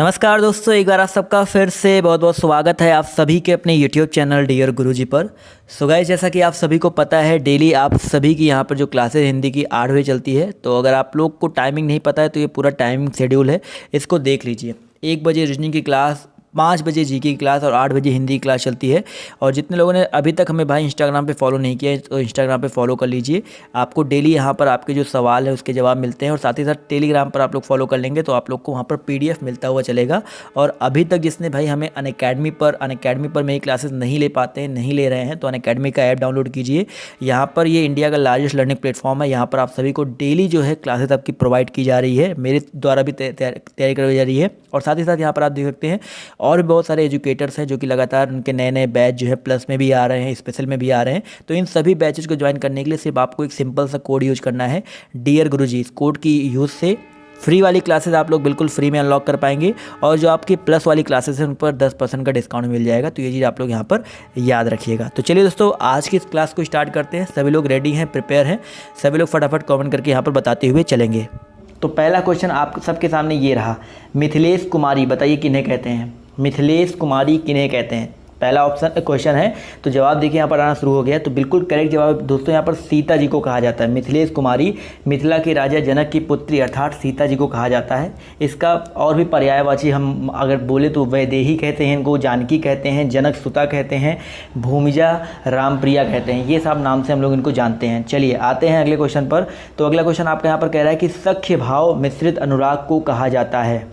नमस्कार दोस्तों, एक बार आप सबका फिर से बहुत बहुत स्वागत है आप सभी के अपने YouTube चैनल डियर गुरुजी पर। सो गाइस, जैसा कि आप सभी को पता है डेली आप सभी की यहाँ पर जो क्लासेस हिंदी की 8 बजे चलती है। तो अगर आप लोग को टाइमिंग नहीं पता है तो ये पूरा टाइमिंग शेड्यूल है, इसको देख लीजिए। 1 बजे रीजनिंग की क्लास, 5 बजे जी की क्लास और 8 बजे हिंदी की क्लास चलती है। और जितने लोगों ने अभी तक हमें भाई इंस्टाग्राम पे फॉलो नहीं किया है तो इंस्टाग्राम पे फॉलो कर लीजिए। आपको डेली यहाँ पर आपके जो सवाल है उसके जवाब मिलते हैं। और साथ ही साथ टेलीग्राम पर आप लोग फॉलो कर लेंगे तो आप लोग को वहाँ पर PDF मिलता हुआ चलेगा। और अभी तक जिसने भाई हमें अनअकैडमी पर मेरी क्लासेस नहीं ले पाते हैं, नहीं ले रहे हैं, तो अनअकैडमी का ऐप डाउनलोड कीजिए। यहाँ पर ये इंडिया का लार्जेस्ट लर्निंग प्लेटफॉर्म है। यहाँ पर आप सभी को डेली जो है क्लासेस आपकी प्रोवाइड की जा रही है, मेरे द्वारा भी तैयारी करवाई जा रही है। और साथ ही साथ यहाँ पर आप देख सकते हैं और भी बहुत सारे एजुकेटर्स हैं जो कि लगातार उनके नए नए बैच जो है प्लस में भी आ रहे हैं, स्पेशल में भी आ रहे हैं। तो इन सभी बैचेज को ज्वाइन करने के लिए सिर्फ आपको एक सिंपल सा कोड यूज करना है, डियर गुरुजी। इस कोड की यूज़ से फ्री वाली क्लासेस आप लोग बिल्कुल फ्री में अनलॉक कर पाएंगे और जो आपकी प्लस वाली क्लासेस हैं उन पर 10% का डिस्काउंट मिल जाएगा। तो ये चीज़ आप लोग यहाँ पर याद रखिएगा। तो चलिए दोस्तों, आज की इस क्लास को स्टार्ट करते हैं। सभी लोग रेडी हैं, प्रिपेयर हैं? सभी लोग फटाफट कमेंट करके यहाँ पर बताते हुए चलेंगे। तो पहला क्वेश्चन आप सबके सामने ये रहा, मिथिलेश कुमारी बताइए किन्हें कहते हैं? मिथिलेश कुमारी किन्हें कहते हैं? पहला ऑप्शन क्वेश्चन है। तो जवाब देखिए यहाँ पर आना शुरू हो गया। तो बिल्कुल करेक्ट जवाब दोस्तों यहाँ पर सीता जी को कहा जाता है। मिथिलेश कुमारी मिथिला के राजा जनक की पुत्री अर्थात सीता जी को कहा जाता है। इसका और भी पर्यायवाची हम अगर बोले तो वैदेही कहते हैं इनको, जानकी कहते हैं, जनक सुता कहते हैं, भूमिजा रामप्रिया कहते हैं। ये सब नाम से हम लोग इनको जानते हैं। चलिए आते हैं अगले क्वेश्चन पर। तो अगला क्वेश्चन आपका यहाँ पर कह रहा है कि सख्य भाव मिश्रित अनुराग को कहा जाता है।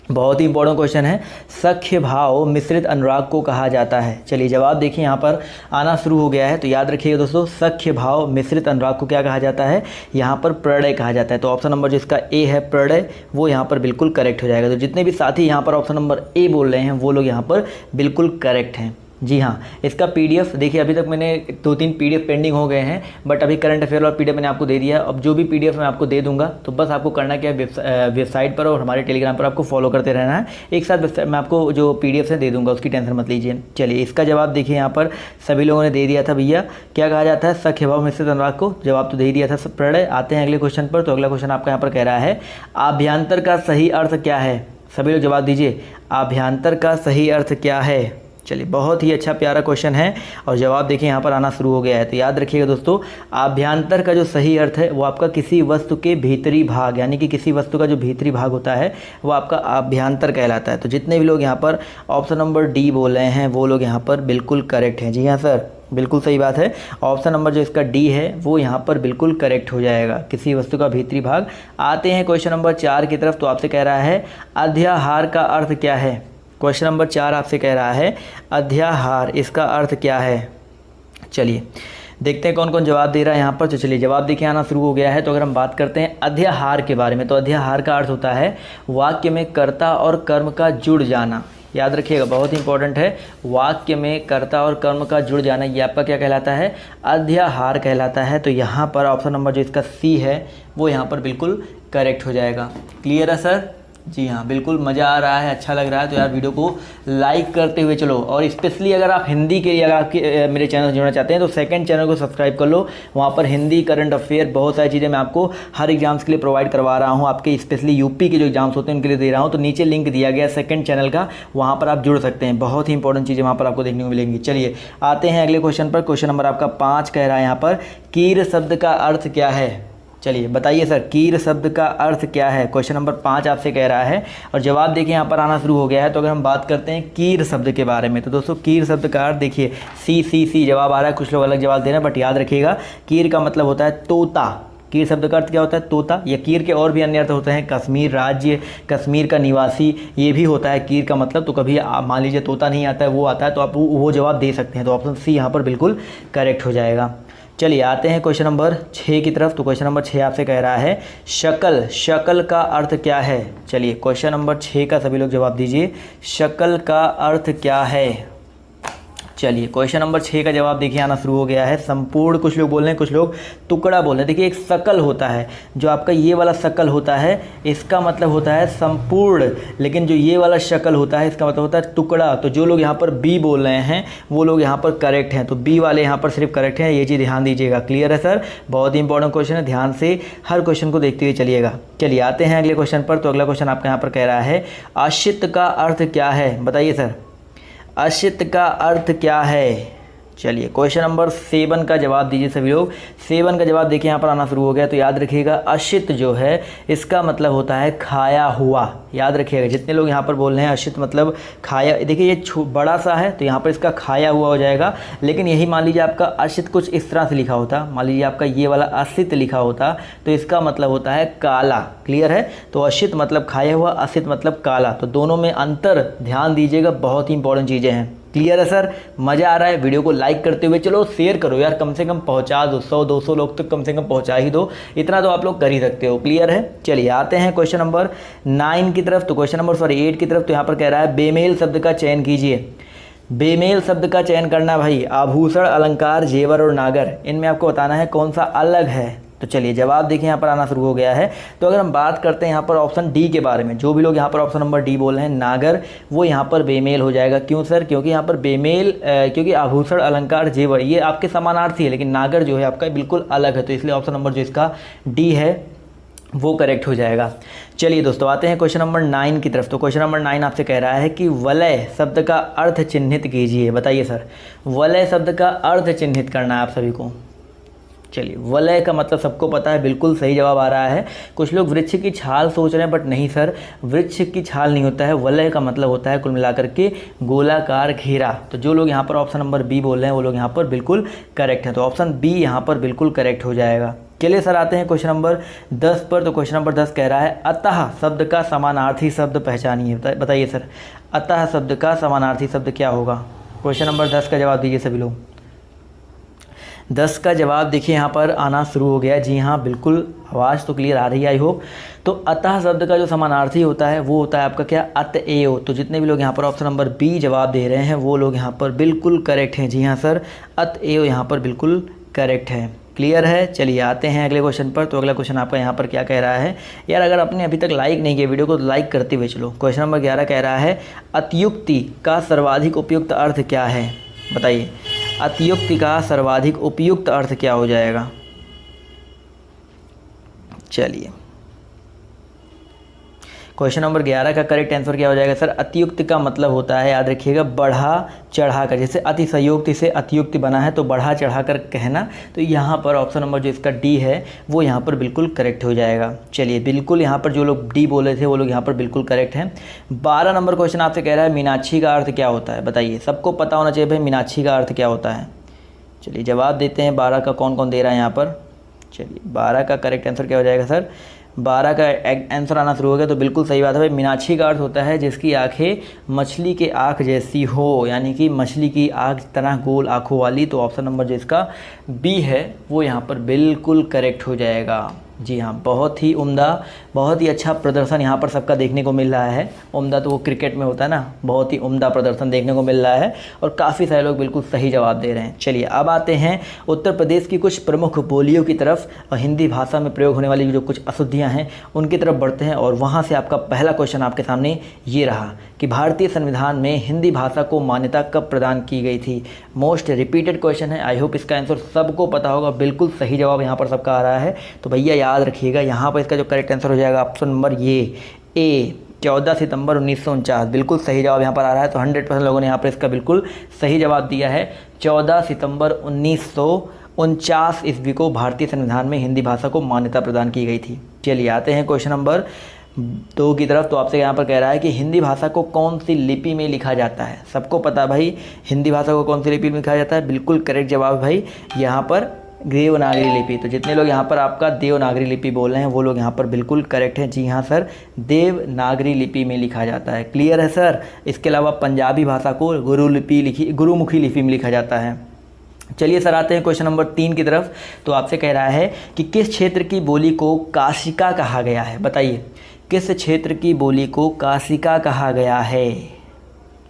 बहुत ही इंपॉर्टेंट क्वेश्चन है, सख्य भाव मिश्रित अनुराग को कहा जाता है। चलिए जवाब देखिए यहाँ पर आना शुरू हो गया है। तो याद रखिएगा दोस्तों, सख्य भाव मिश्रित अनुराग को क्या कहा जाता है? यहाँ पर प्रणय कहा जाता है। तो ऑप्शन नंबर जिसका ए है प्रणय, वो यहाँ पर बिल्कुल करेक्ट हो जाएगा। तो जितने भी साथी यहाँ पर ऑप्शन नंबर ए बोल रहे हैं वो लोग यहाँ पर बिल्कुल करेक्ट हैं। जी हाँ, इसका PDF देखिए, अभी तक मैंने 2-3 PDF पेंडिंग हो गए हैं, बट अभी करंट अफेयर और PDF मैंने आपको दे दिया है। अब जो भी PDF मैं आपको दे दूंगा तो बस आपको करना क्या है, वेबसाइट पर और हमारे टेलीग्राम पर आपको फॉलो करते रहना है। एक साथ मैं आपको जो PDF है दे दूंगा, उसकी टेंशन मत लीजिए। चलिए इसका जवाब देखिए, यहाँ पर सभी लोगों ने दे दिया था। भैया क्या कहा जाता है सख्य भाव मिश्रित अनुराग को? जवाब तो दे ही दिया था प्रणय। आते हैं अगले क्वेश्चन पर। तो अगला क्वेश्चन आपका यहाँ पर कह रहा है, आभ्यंतर का सही अर्थ क्या है? सभी लोग जवाब दीजिए, आभ्यंतर का सही अर्थ क्या है? चलिए बहुत ही अच्छा प्यारा क्वेश्चन है और जवाब देखिए यहाँ पर आना शुरू हो गया है। तो याद रखिएगा दोस्तों, आभ्यंतर का जो सही अर्थ है वो आपका किसी वस्तु के भीतरी भाग, यानी कि किसी वस्तु का जो भीतरी भाग होता है वो आपका आभ्यंतर कहलाता है। तो जितने भी लोग यहाँ पर ऑप्शन नंबर डी बोल रहे हैं वो लोग यहाँ पर बिल्कुल करेक्ट हैं। जी हाँ सर, बिल्कुल सही बात है। ऑप्शन नंबर जो इसका डी है वो यहाँ पर बिल्कुल करेक्ट हो जाएगा, किसी वस्तु का भीतरी भाग। आते हैं क्वेश्चन नंबर 4 की तरफ। तो आपसे कह रहा है अध्याहार का अर्थ क्या है? क्वेश्चन नंबर 4 आपसे कह रहा है अध्याहार, इसका अर्थ क्या है? चलिए देखते हैं कौन कौन जवाब दे रहा है यहाँ पर। तो चलिए जवाब देखिए आना शुरू हो गया है। तो अगर हम बात करते हैं अध्याहार के बारे में, तो अध्याहार का अर्थ होता है वाक्य में कर्ता और कर्म का जुड़ जाना। याद रखिएगा, बहुत इंपॉर्टेंट है, वाक्य में कर्ता और कर्म का जुड़ जाना, ये आपका क्या कहलाता है? अध्याहार कहलाता है। तो यहाँ पर ऑप्शन नंबर जो इसका सी है वो यहाँ पर बिल्कुल करेक्ट हो जाएगा। क्लियर है सर? जी हाँ, बिल्कुल मज़ा आ रहा है, अच्छा लग रहा है। तो यार वीडियो को लाइक करते हुए चलो। और स्पेशली अगर आप हिंदी के लिए अगर आपके मेरे चैनल से जुड़ना चाहते हैं तो सेकंड चैनल को सब्सक्राइब कर लो। वहाँ पर हिंदी, करंट अफेयर, बहुत सारी चीज़ें मैं आपको हर एग्जाम्स के लिए प्रोवाइड करवा रहा हूँ। आपके स्पेशली यूपी के जो एग्जाम्स होते हैं उनके लिए दे रहा हूँ। तो नीचे लिंक दिया गया सेकंड चैनल का, वहाँ पर आप जुड़ सकते हैं। बहुत ही इंपॉर्टेंट चीज़ें वहाँ पर आपको देखने को मिलेंगी। चलिए आते हैं अगले क्वेश्चन पर। क्वेश्चन नंबर आपका 5 कह रहा है यहाँ पर, कीर शब्द का अर्थ क्या है? चलिए बताइए सर, कीर शब्द का अर्थ क्या है? क्वेश्चन नंबर 5 आपसे कह रहा है और जवाब देखिए यहाँ पर आना शुरू हो गया है। तो अगर हम बात करते हैं कीर शब्द के बारे में, तो दोस्तों कीर शब्द का अर्थ देखिए, सी जवाब आ रहा है। कुछ लोग अलग जवाब दे रहे हैं, बट याद रखिएगा कीर का मतलब होता है तोता। कीर शब्द का अर्थ क्या होता है? तोता। या कीर के और भी अन्य अर्थ होते हैं, कश्मीर राज्य, कश्मीर का निवासी, ये भी होता है कीर का मतलब। तो कभी मान लीजिए तोता नहीं आता है, वो आता है, तो आप वो जवाब दे सकते हैं। तो ऑप्शन सी यहाँ पर बिल्कुल करेक्ट हो जाएगा। चलिए आते हैं क्वेश्चन नंबर 6 की तरफ। तो क्वेश्चन नंबर 6 आपसे कह रहा है शकल, शकल का अर्थ क्या है? चलिए क्वेश्चन नंबर 6 का सभी लोग जवाब दीजिए, शकल का अर्थ क्या है? चलिए क्वेश्चन नंबर 6 का जवाब देखिए आना शुरू हो गया है। संपूर्ण कुछ लोग बोल रहे हैं, कुछ लोग टुकड़ा बोल रहे हैं। देखिए एक शकल होता है, जो आपका ये वाला शकल होता है इसका मतलब होता है संपूर्ण, लेकिन जो ये वाला शकल होता है इसका मतलब होता है टुकड़ा। तो जो लोग यहाँ पर बी बोल रहे हैं वो लोग यहाँ पर करेक्ट हैं, तो बी वाले यहाँ पर सिर्फ करेक्ट हैं, ये चीज़ ध्यान दीजिएगा। क्लियर है सर, बहुत ही इंपॉर्टेंट क्वेश्चन है, ध्यान से हर क्वेश्चन को देखते हुए चलिएगा। चलिए आते हैं अगले क्वेश्चन पर। तो अगला क्वेश्चन आपका यहाँ पर कह रहा है आश्रित का अर्थ क्या है, बताइए सर, आश्रित का अर्थ क्या है। चलिए क्वेश्चन नंबर 7 का जवाब दीजिए सभी लोग। 7 का जवाब देखिए यहाँ पर आना शुरू हो गया। तो याद रखिएगा आश्रित जो है इसका मतलब होता है खाया हुआ। याद रखिएगा, जितने लोग यहाँ पर बोल रहे हैं आश्रित मतलब खाया, देखिए ये बड़ा सा है तो यहाँ पर इसका खाया हुआ हो जाएगा। लेकिन यही मान लीजिए आपका आश्रित कुछ इस तरह से लिखा होता, मान लीजिए आपका ये वाला आश्रित लिखा होता तो इसका मतलब होता है काला। क्लियर है, तो आश्रित मतलब खाया हुआ, आश्रित मतलब काला, तो दोनों में अंतर ध्यान दीजिएगा, बहुत ही इंपॉर्टेंट चीज़ें हैं। क्लियर है सर, मज़ा आ रहा है। वीडियो को लाइक करते हुए चलो शेयर करो यार, कम से कम पहुंचा दो, 100-200 लोग तक कम से कम पहुंचा ही दो, इतना तो आप लोग कर ही सकते हो। क्लियर है, चलिए आते हैं क्वेश्चन नंबर 9 की तरफ। तो क्वेश्चन नंबर 8 की तरफ। तो यहाँ पर कह रहा है बेमेल शब्द का चयन कीजिए। बेमेल शब्द का चयन करना भाई, आभूषण, अलंकार, जेवर और नागर, इनमें आपको बताना है कौन सा अलग है। तो चलिए जवाब देखिए यहाँ पर आना शुरू हो गया है। तो अगर हम बात करते हैं यहाँ पर ऑप्शन डी के बारे में, जो भी लोग यहाँ पर ऑप्शन नंबर डी बोल रहे हैं नागर, वो यहाँ पर बेमेल हो जाएगा। क्यों सर, क्योंकि यहाँ पर बेमेल क्योंकि आभूषण, अलंकार, जेवर ये आपके समानार्थी है, लेकिन नागर जो है आपका बिल्कुल अलग है, तो इसलिए ऑप्शन नंबर जो इसका डी है वो करेक्ट हो जाएगा। चलिए दोस्तों आते हैं क्वेश्चन नंबर 9 की तरफ। तो क्वेश्चन नंबर 9 आपसे कह रहा है कि वलय शब्द का अर्थ चिन्हित कीजिए। बताइए सर, वलय शब्द का अर्थ चिन्हित करना है आप सभी को। चलिए वलय का मतलब सबको पता है, बिल्कुल सही जवाब आ रहा है। कुछ लोग वृक्ष की छाल सोच रहे हैं, बट नहीं सर, वृक्ष की छाल नहीं होता है। वलय का मतलब होता है कुल मिलाकर के गोलाकार घेरा। तो जो लोग यहाँ पर ऑप्शन नंबर बी बोल रहे हैं वो लोग यहाँ पर बिल्कुल करेक्ट हैं, तो ऑप्शन बी यहाँ पर बिल्कुल करेक्ट हो जाएगा। चलिए सर आते हैं क्वेश्चन नंबर 10 पर। तो क्वेश्चन नंबर 10 कह रहा है अतः शब्द का समानार्थी शब्द पहचानिए। बताइए सर, अतः शब्द का समानार्थी शब्द क्या होगा। क्वेश्चन नंबर 10 का जवाब दीजिए सभी लोग। 10 का जवाब देखिए यहाँ पर आना शुरू हो गया। जी हाँ बिल्कुल, आवाज़ तो क्लियर आ रही है आई होप। तो अतः शब्द का जो समानार्थी होता है वो होता है आपका क्या, अतएव। तो जितने भी लोग यहाँ पर ऑप्शन नंबर बी जवाब दे रहे हैं वो लोग यहाँ पर बिल्कुल करेक्ट हैं। जी हाँ सर, अतएव यहाँ पर बिल्कुल करेक्ट है। क्लियर है, चलिए आते हैं अगले क्वेश्चन पर। तो अगला क्वेश्चन आपका यहाँ पर क्या कह रहा है यार, अगर आपने अभी तक लाइक नहीं किया वीडियो को तो लाइक करते हुए चलो। क्वेश्चन नंबर 11 कह रहा है अतियुक्ति का सर्वाधिक उपयुक्त अर्थ क्या है। बताइए, अतियुक्ति का सर्वाधिक उपयुक्त अर्थ क्या हो जाएगा। चलिए क्वेश्चन नंबर 11 का करेक्ट आंसर क्या हो जाएगा सर, अतियुक्त का मतलब होता है, याद रखिएगा, बढ़ा चढ़ा कर। जैसे अतिशयोक्ति से अतियुक्ति बना है तो बढ़ा चढ़ा कर कहना। तो यहाँ पर ऑप्शन नंबर जो इसका डी है वो यहाँ पर बिल्कुल करेक्ट हो जाएगा। चलिए बिल्कुल यहाँ पर जो लोग डी बोले थे वो लोग यहाँ पर बिल्कुल करेक्ट हैं। 12 नंबर क्वेश्चन आपसे कह रहा है मीनाक्षी का अर्थ क्या होता है। बताइए, सबको पता होना चाहिए भाई मीनाक्षी का अर्थ क्या होता है। चलिए जवाब देते हैं 12 का कौन कौन दे रहा है यहाँ पर। चलिए 12 का करेक्ट आंसर क्या हो जाएगा सर, 12 का आंसर आना शुरू हो गया। तो बिल्कुल सही बात है भाई, मीनाक्षी का अर्थ होता है जिसकी आंखें मछली के आँख जैसी हो, यानी कि मछली की आँख तरह गोल आँखों वाली। तो ऑप्शन नंबर जो इसका बी है वो यहाँ पर बिल्कुल करेक्ट हो जाएगा। जी हाँ, बहुत ही उम्दा, बहुत ही अच्छा प्रदर्शन यहाँ पर सबका देखने को मिल रहा है। उम्दा तो वो क्रिकेट में होता है ना, बहुत ही उम्दा प्रदर्शन देखने को मिल रहा है और काफ़ी सारे लोग बिल्कुल सही जवाब दे रहे हैं। चलिए अब आते हैं उत्तर प्रदेश की कुछ प्रमुख बोलियों की तरफ और हिंदी भाषा में प्रयोग होने वाली जो कुछ अशुद्धियाँ हैं उनकी तरफ बढ़ते हैं। और वहाँ से आपका पहला क्वेश्चन आपके सामने ये रहा कि भारतीय संविधान में हिंदी भाषा को मान्यता कब प्रदान की गई थी। मोस्ट रिपीटेड क्वेश्चन है, आई होप इसका आंसर सबको पता होगा। बिल्कुल सही जवाब यहाँ पर सबका आ रहा है। तो भैया याद रखिएगा, यहाँ पर इसका जो करेक्ट आंसर हो जाएगा ऑप्शन नंबर ये ए, 14 सितंबर 1949। बिल्कुल सही जवाब यहाँ पर आ रहा है। तो 100% लोगों ने यहाँ पर इसका बिल्कुल सही जवाब दिया है। 14 सितंबर 1949 ईस्वी को भारतीय संविधान में हिंदी भाषा को मान्यता प्रदान की गई थी। चलिए आते हैं क्वेश्चन नंबर 2 की तरफ। तो आपसे यहाँ पर कह रहा है कि हिंदी भाषा को कौन सी लिपि में लिखा जाता है। सबको पता भाई हिंदी भाषा को कौन सी लिपि में लिखा जाता है, बिल्कुल करेक्ट जवाब भाई यहाँ पर देवनागरी लिपि। तो जितने लोग यहाँ पर आपका देवनागरी लिपि बोल रहे हैं वो लोग यहाँ पर बिल्कुल करेक्ट हैं। जी हाँ सर, देवनागरी लिपि में लिखा जाता है। क्लियर है सर। इसके अलावा पंजाबी भाषा को गुरुमुखी लिपि में लिखा जाता है। चलिए सर आते हैं क्वेश्चन नंबर 3 की तरफ। तो आपसे कह रहा है कि किस क्षेत्र की बोली को काशिका कहा गया है। बताइए, किस क्षेत्र की बोली को काशिका कहा गया है।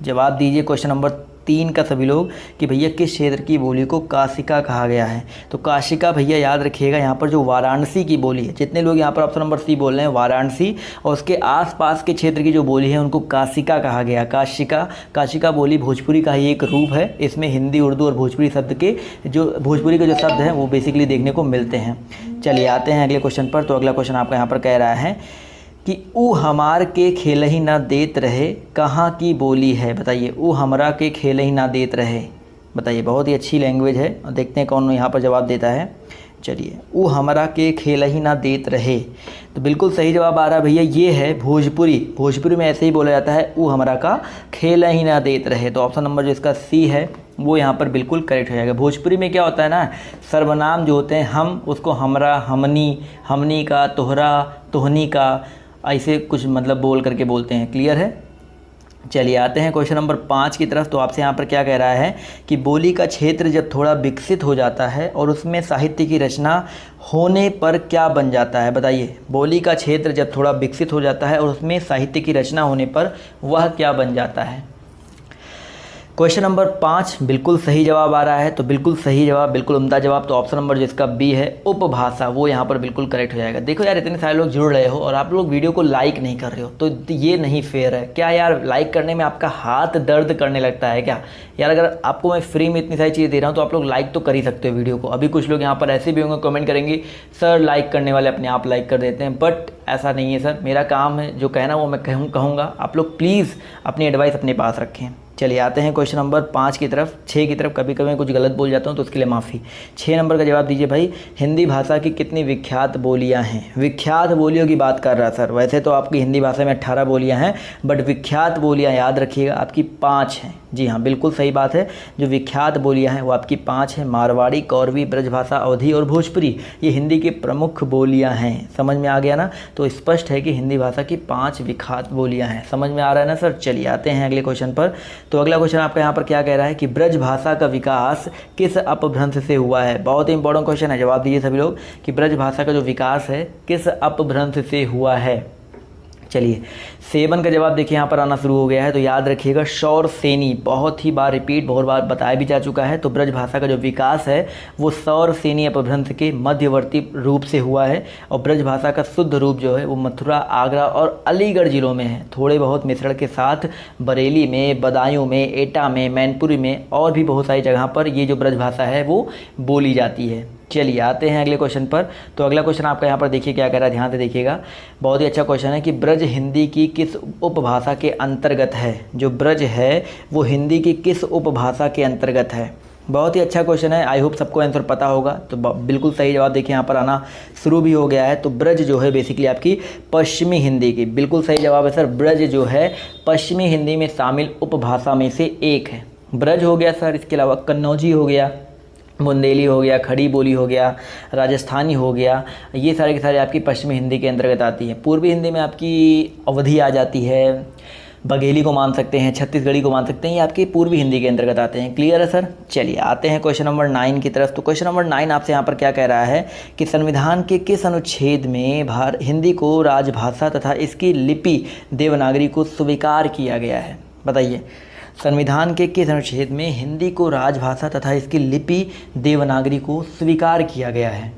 जवाब दीजिए क्वेश्चन नंबर 3 का सभी लोग कि भैया किस क्षेत्र की बोली को काशिका कहा गया है। तो काशिका भैया याद रखिएगा यहाँ पर जो वाराणसी की बोली है, जितने लोग यहाँ पर ऑप्शन नंबर सी बोल रहे हैं वाराणसी और उसके आसपास के क्षेत्र की जो बोली है उनको काशिका कहा गया। काशिका बोली भोजपुरी का ही एक रूप है। इसमें हिंदी, उर्दू और भोजपुरी शब्द के जो भोजपुरी के जो शब्द हैं वो बेसिकली देखने को मिलते हैं। चलिए आते हैं अगले क्वेश्चन पर। तो अगला क्वेश्चन आपका यहाँ पर कह रहा है कि ऊ हमार के खेल ही ना देत रहे कहाँ की बोली है। बताइए, ऊ हमरा के खेल ही ना देत रहे। बताइए, बहुत ही अच्छी लैंग्वेज है और देखते हैं कौन यहाँ पर जवाब देता है। चलिए, ऊ हमरा के खेल ही ना देत रहे, तो बिल्कुल सही जवाब आ रहा है भैया, ये है भोजपुरी। भोजपुरी में ऐसे ही बोला जाता है, ऊ हमरा का खेल ही ना देत रहे। तो ऑप्शन नंबर जो इसका सी है वो यहाँ पर बिल्कुल करेक्ट हो जाएगा। भोजपुरी में क्या होता है ना, सर्वनाम जो होते हैं हम उसको हमरा, हमनी, हमनी का, तोहरा, तोहनी का, ऐसे कुछ मतलब बोल करके बोलते हैं। क्लियर है। चलिए आते हैं क्वेश्चन नंबर 5 की तरफ। तो आपसे यहाँ पर क्या कह रहा है कि बोली का क्षेत्र जब थोड़ा विकसित हो जाता है और उसमें साहित्य की रचना होने पर क्या बन जाता है। बताइए, बोली का क्षेत्र जब थोड़ा विकसित हो जाता है और उसमें साहित्य की रचना होने पर वह क्या बन जाता है। क्वेश्चन नंबर 5 बिल्कुल सही जवाब आ रहा है। तो बिल्कुल सही जवाब, बिल्कुल उम्दा जवाब। तो ऑप्शन नंबर जिसका बी है उपभाषा, वो यहाँ पर बिल्कुल करेक्ट हो जाएगा। देखो यार, इतने सारे लोग जुड़ रहे हो और आप लोग वीडियो को लाइक नहीं कर रहे हो, तो ये नहीं फेयर है। क्या यार, लाइक करने में आपका हाथ दर्द करने लगता है क्या यार? अगर आपको मैं फ्री में इतनी सारी चीज़ें दे रहा हूँ तो आप लोग लाइक तो कर ही सकते हो वीडियो को। अभी कुछ लोग यहाँ पर ऐसे भी होंगे कमेंट करेंगे, सर लाइक करने वाले अपने आप लाइक कर देते हैं, बट ऐसा नहीं है सर। मेरा काम है जो कहना वो मैं कहूँगा। आप लोग प्लीज़ अपनी एडवाइस अपने पास रखें। चलिए आते हैं क्वेश्चन नंबर 5 की तरफ, 6 की तरफ। कभी कभी कुछ गलत बोल जाता हूँ तो उसके लिए माफ़ी। 6 नंबर का जवाब दीजिए भाई, हिंदी भाषा की कितनी विख्यात बोलियाँ हैं। विख्यात बोलियों की बात कर रहा सर। वैसे तो आपकी हिंदी भाषा में 18 बोलियाँ हैं, बट विख्यात बोलियाँ याद रखिएगा आपकी 5 हैं। जी हाँ, बिल्कुल सही बात है। जो विख्यात बोलियाँ हैं वो आपकी 5 हैं। मारवाड़ी, कौरवी, ब्रजभाषा, अवधी और भोजपुरी, ये हिंदी की प्रमुख बोलियाँ हैं। समझ में आ गया ना? तो स्पष्ट है कि हिंदी भाषा की 5 विख्यात बोलियाँ हैं। समझ में आ रहा है ना सर? चलिए आते हैं अगले क्वेश्चन पर। तो अगला क्वेश्चन आपका यहाँ पर क्या कह रहा है कि ब्रज भाषा का विकास किस अपभ्रंश से हुआ है। बहुत ही इंपॉर्टेंट क्वेश्चन है, जवाब दीजिए सभी लोग कि ब्रज भाषा का जो विकास है किस अपभ्रंश से हुआ है। चलिए 7 का जवाब देखिए यहाँ पर आना शुरू हो गया है। तो याद रखिएगा सौरसेनी, बहुत ही बार रिपीट, बहुत बार बताया भी जा चुका है। तो ब्रज भाषा का जो विकास है वो सौरसेनी अपभ्रंश के मध्यवर्ती रूप से हुआ है। और ब्रज भाषा का शुद्ध रूप जो है वो मथुरा, आगरा और अलीगढ़ जिलों में है। थोड़े बहुत मिश्रण के साथ बरेली में, बदायूं में, एटा में, मैनपुरी में और भी बहुत सारी जगह पर ये जो ब्रज भाषा है वो बोली जाती है। चलिए आते हैं अगले क्वेश्चन पर। तो अगला क्वेश्चन आपका यहाँ पर देखिए क्या कह रहा है, ध्यान से देखिएगा। बहुत ही अच्छा क्वेश्चन है कि ब्रज हिंदी की किस उपभाषा के अंतर्गत है। जो ब्रज है वो हिंदी की किस उपभाषा के अंतर्गत है। बहुत ही अच्छा क्वेश्चन है। आई होप सबको आंसर पता होगा। तो बिल्कुल सही जवाब देखिए यहाँ पर आना शुरू भी हो गया है। तो ब्रज जो है बेसिकली आपकी पश्चिमी हिंदी की, बिल्कुल सही जवाब है सर। ब्रज जो है पश्चिमी हिंदी में शामिल उपभाषा में से एक है। ब्रज हो गया सर, इसके अलावा कन्नौजी हो गया, बुंदेली हो गया, खड़ी बोली हो गया, राजस्थानी हो गया, ये सारे के सारे आपकी पश्चिमी हिंदी के अंतर्गत आती है। पूर्वी हिंदी में आपकी अवधी आ जाती है, बघेली को मान सकते हैं, छत्तीसगढ़ी को मान सकते हैं, ये आपकी पूर्वी हिंदी के अंतर्गत आते हैं। क्लियर है सर? चलिए आते हैं क्वेश्चन नंबर 9 की तरफ। तो क्वेश्चन नंबर 9 आपसे यहाँ पर क्या कह रहा है कि संविधान के किस अनुच्छेद में हिंदी को राजभाषा तथा इसकी लिपि देवनागरी को स्वीकार किया गया है। बताइए, संविधान के किस अनुच्छेद में हिंदी को राजभाषा तथा इसकी लिपि देवनागरी को स्वीकार किया गया है।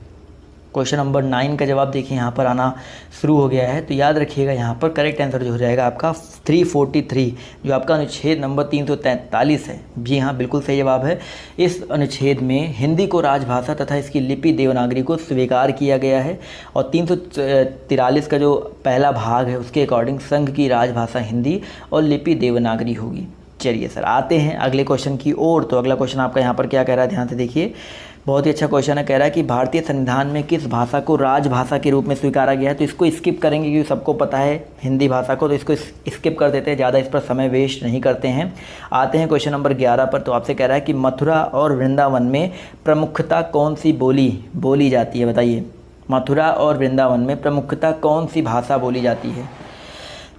क्वेश्चन नंबर 9 का जवाब देखिए यहाँ पर आना शुरू हो गया है। तो याद रखिएगा यहाँ पर करेक्ट आंसर जो हो जाएगा आपका 343, जो आपका अनुच्छेद नंबर 343 है। जी हाँ, बिल्कुल सही जवाब है। इस अनुच्छेद में हिंदी को राजभाषा तथा इसकी लिपि देवनागरी को स्वीकार किया गया है। और 343 का जो पहला भाग है उसके अकॉर्डिंग संघ की राजभाषा हिंदी और लिपि देवनागरी होगी। चलिए सर आते हैं अगले क्वेश्चन की ओर। तो अगला क्वेश्चन आपका यहाँ पर क्या कह रहा है, ध्यान से देखिए। बहुत ही अच्छा क्वेश्चन है। कह रहा है कि भारतीय संविधान में किस भाषा को राजभाषा के रूप में स्वीकारा गया है। तो इसको स्किप करेंगे क्योंकि सबको पता है हिंदी भाषा को, तो इसको स्किप कर देते हैं, ज़्यादा इस पर समय वेस्ट नहीं करते हैं। आते हैं क्वेश्चन नंबर 11 पर। तो आपसे कह रहा है कि मथुरा और वृंदावन में प्रमुखता कौन सी बोली जाती है। बताइए, मथुरा और वृंदावन में प्रमुखता कौन सी भाषा बोली जाती है।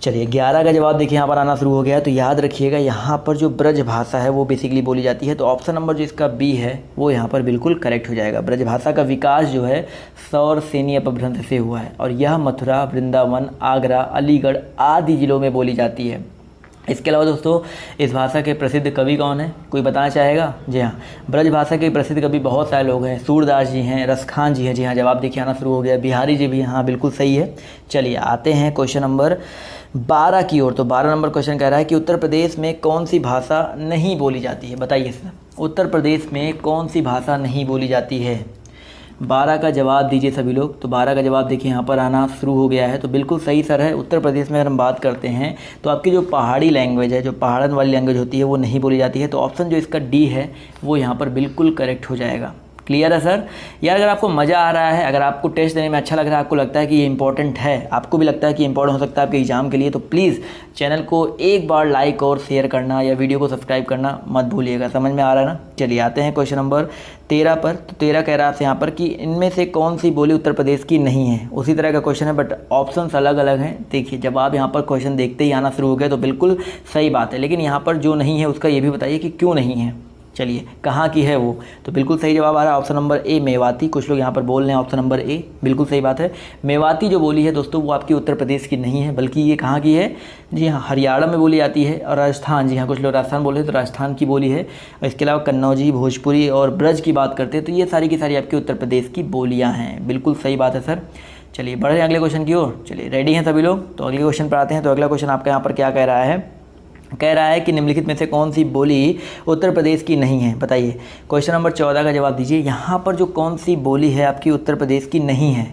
चलिए 11 का जवाब देखिए यहाँ पर आना शुरू हो गया है। तो याद रखिएगा यहाँ पर जो ब्रज भाषा है वो बेसिकली बोली जाती है। तो ऑप्शन नंबर जो इसका बी है वो यहाँ पर बिल्कुल करेक्ट हो जाएगा। ब्रज भाषा का विकास जो है सौरसेनी अपभ्रंश से हुआ है और यह मथुरा, वृंदावन, आगरा, अलीगढ़ आदि जिलों में बोली जाती है। इसके अलावा दोस्तों इस भाषा के प्रसिद्ध कवि कौन है, कोई बताना चाहेगा? जी हाँ, ब्रज भाषा के प्रसिद्ध कवि बहुत सारे लोग हैं। सूरदास जी हैं, रसखान जी हैं। जी हाँ, जवाब देखिए आना शुरू हो गया। बिहारी जी भी, हाँ बिल्कुल सही है। चलिए आते हैं क्वेश्चन नंबर 12 की ओर। तो 12 नंबर क्वेश्चन कह रहा है कि उत्तर प्रदेश में कौन सी भाषा नहीं बोली जाती है? बताइए सर, उत्तर प्रदेश में कौन सी भाषा नहीं बोली जाती है? 12 का जवाब दीजिए सभी लोग। तो 12 का जवाब देखिए यहाँ पर आना शुरू हो गया है। तो बिल्कुल सही सर है। उत्तर प्रदेश में अगर हम बात करते हैं तो आपकी जो पहाड़ी लैंग्वेज है, जो पहाड़न वाली लैंग्वेज होती है, वो नहीं बोली जाती है। तो ऑप्शन जो इसका डी है वो यहाँ पर बिल्कुल करेक्ट हो जाएगा। क्लियर है सर? यार अगर आपको मज़ा आ रहा है, अगर आपको टेस्ट देने में अच्छा लग रहा है, आपको लगता है कि ये इंपॉर्टेंट है, आपको भी लगता है कि इंपॉर्टेंट हो सकता है आपके एग्जाम के लिए, तो प्लीज़ चैनल को एक बार लाइक और शेयर करना या वीडियो को सब्सक्राइब करना मत भूलिएगा। समझ में आ रहा है ना? चलिए आते हैं क्वेश्चन नंबर 13 पर। तो 13 कह रहा है आपसे यहाँ पर कि इनमें से कौन सी बोली उत्तर प्रदेश की नहीं है। उसी तरह का क्वेश्चन है बट ऑप्शंस अलग अलग हैं। देखिए जब आप यहाँ पर क्वेश्चन देखते ही आना शुरू हो गया तो बिल्कुल सही बात है, लेकिन यहाँ पर जो नहीं है उसका ये भी बताइए कि क्यों नहीं है। चलिए कहाँ की है वो? तो बिल्कुल सही जवाब आ रहा है ऑप्शन नंबर ए, मेवाती। कुछ लोग यहाँ पर बोल रहे हैं ऑप्शन नंबर ए, बिल्कुल सही बात है। मेवाती जो बोली है दोस्तों वो आपकी उत्तर प्रदेश की नहीं है, बल्कि ये कहाँ की है? जी हाँ, हरियाणा में बोली जाती है। और राजस्थान, जी हाँ कुछ लोग राजस्थान बोल रहे हैं तो राजस्थान की बोली है। और इसके अलावा कन्नौजी, भोजपुरी और ब्रज की बात करते हैं तो ये सारी की सारी आपकी उत्तर प्रदेश की बोलियाँ हैं। बिल्कुल सही बात है सर। चलिए बढ़े अगले क्वेश्चन की ओर। चलिए रेडी हैं सभी लोग? तो अगले क्वेश्चन पर आते हैं। तो अगला क्वेश्चन आपका यहाँ पर क्या कह रहा है? कह रहा है कि निम्नलिखित में से कौन सी बोली उत्तर प्रदेश की नहीं है? बताइए। क्वेश्चन नंबर 14 का जवाब दीजिए। यहाँ पर जो कौन सी बोली है आपकी उत्तर प्रदेश की नहीं है?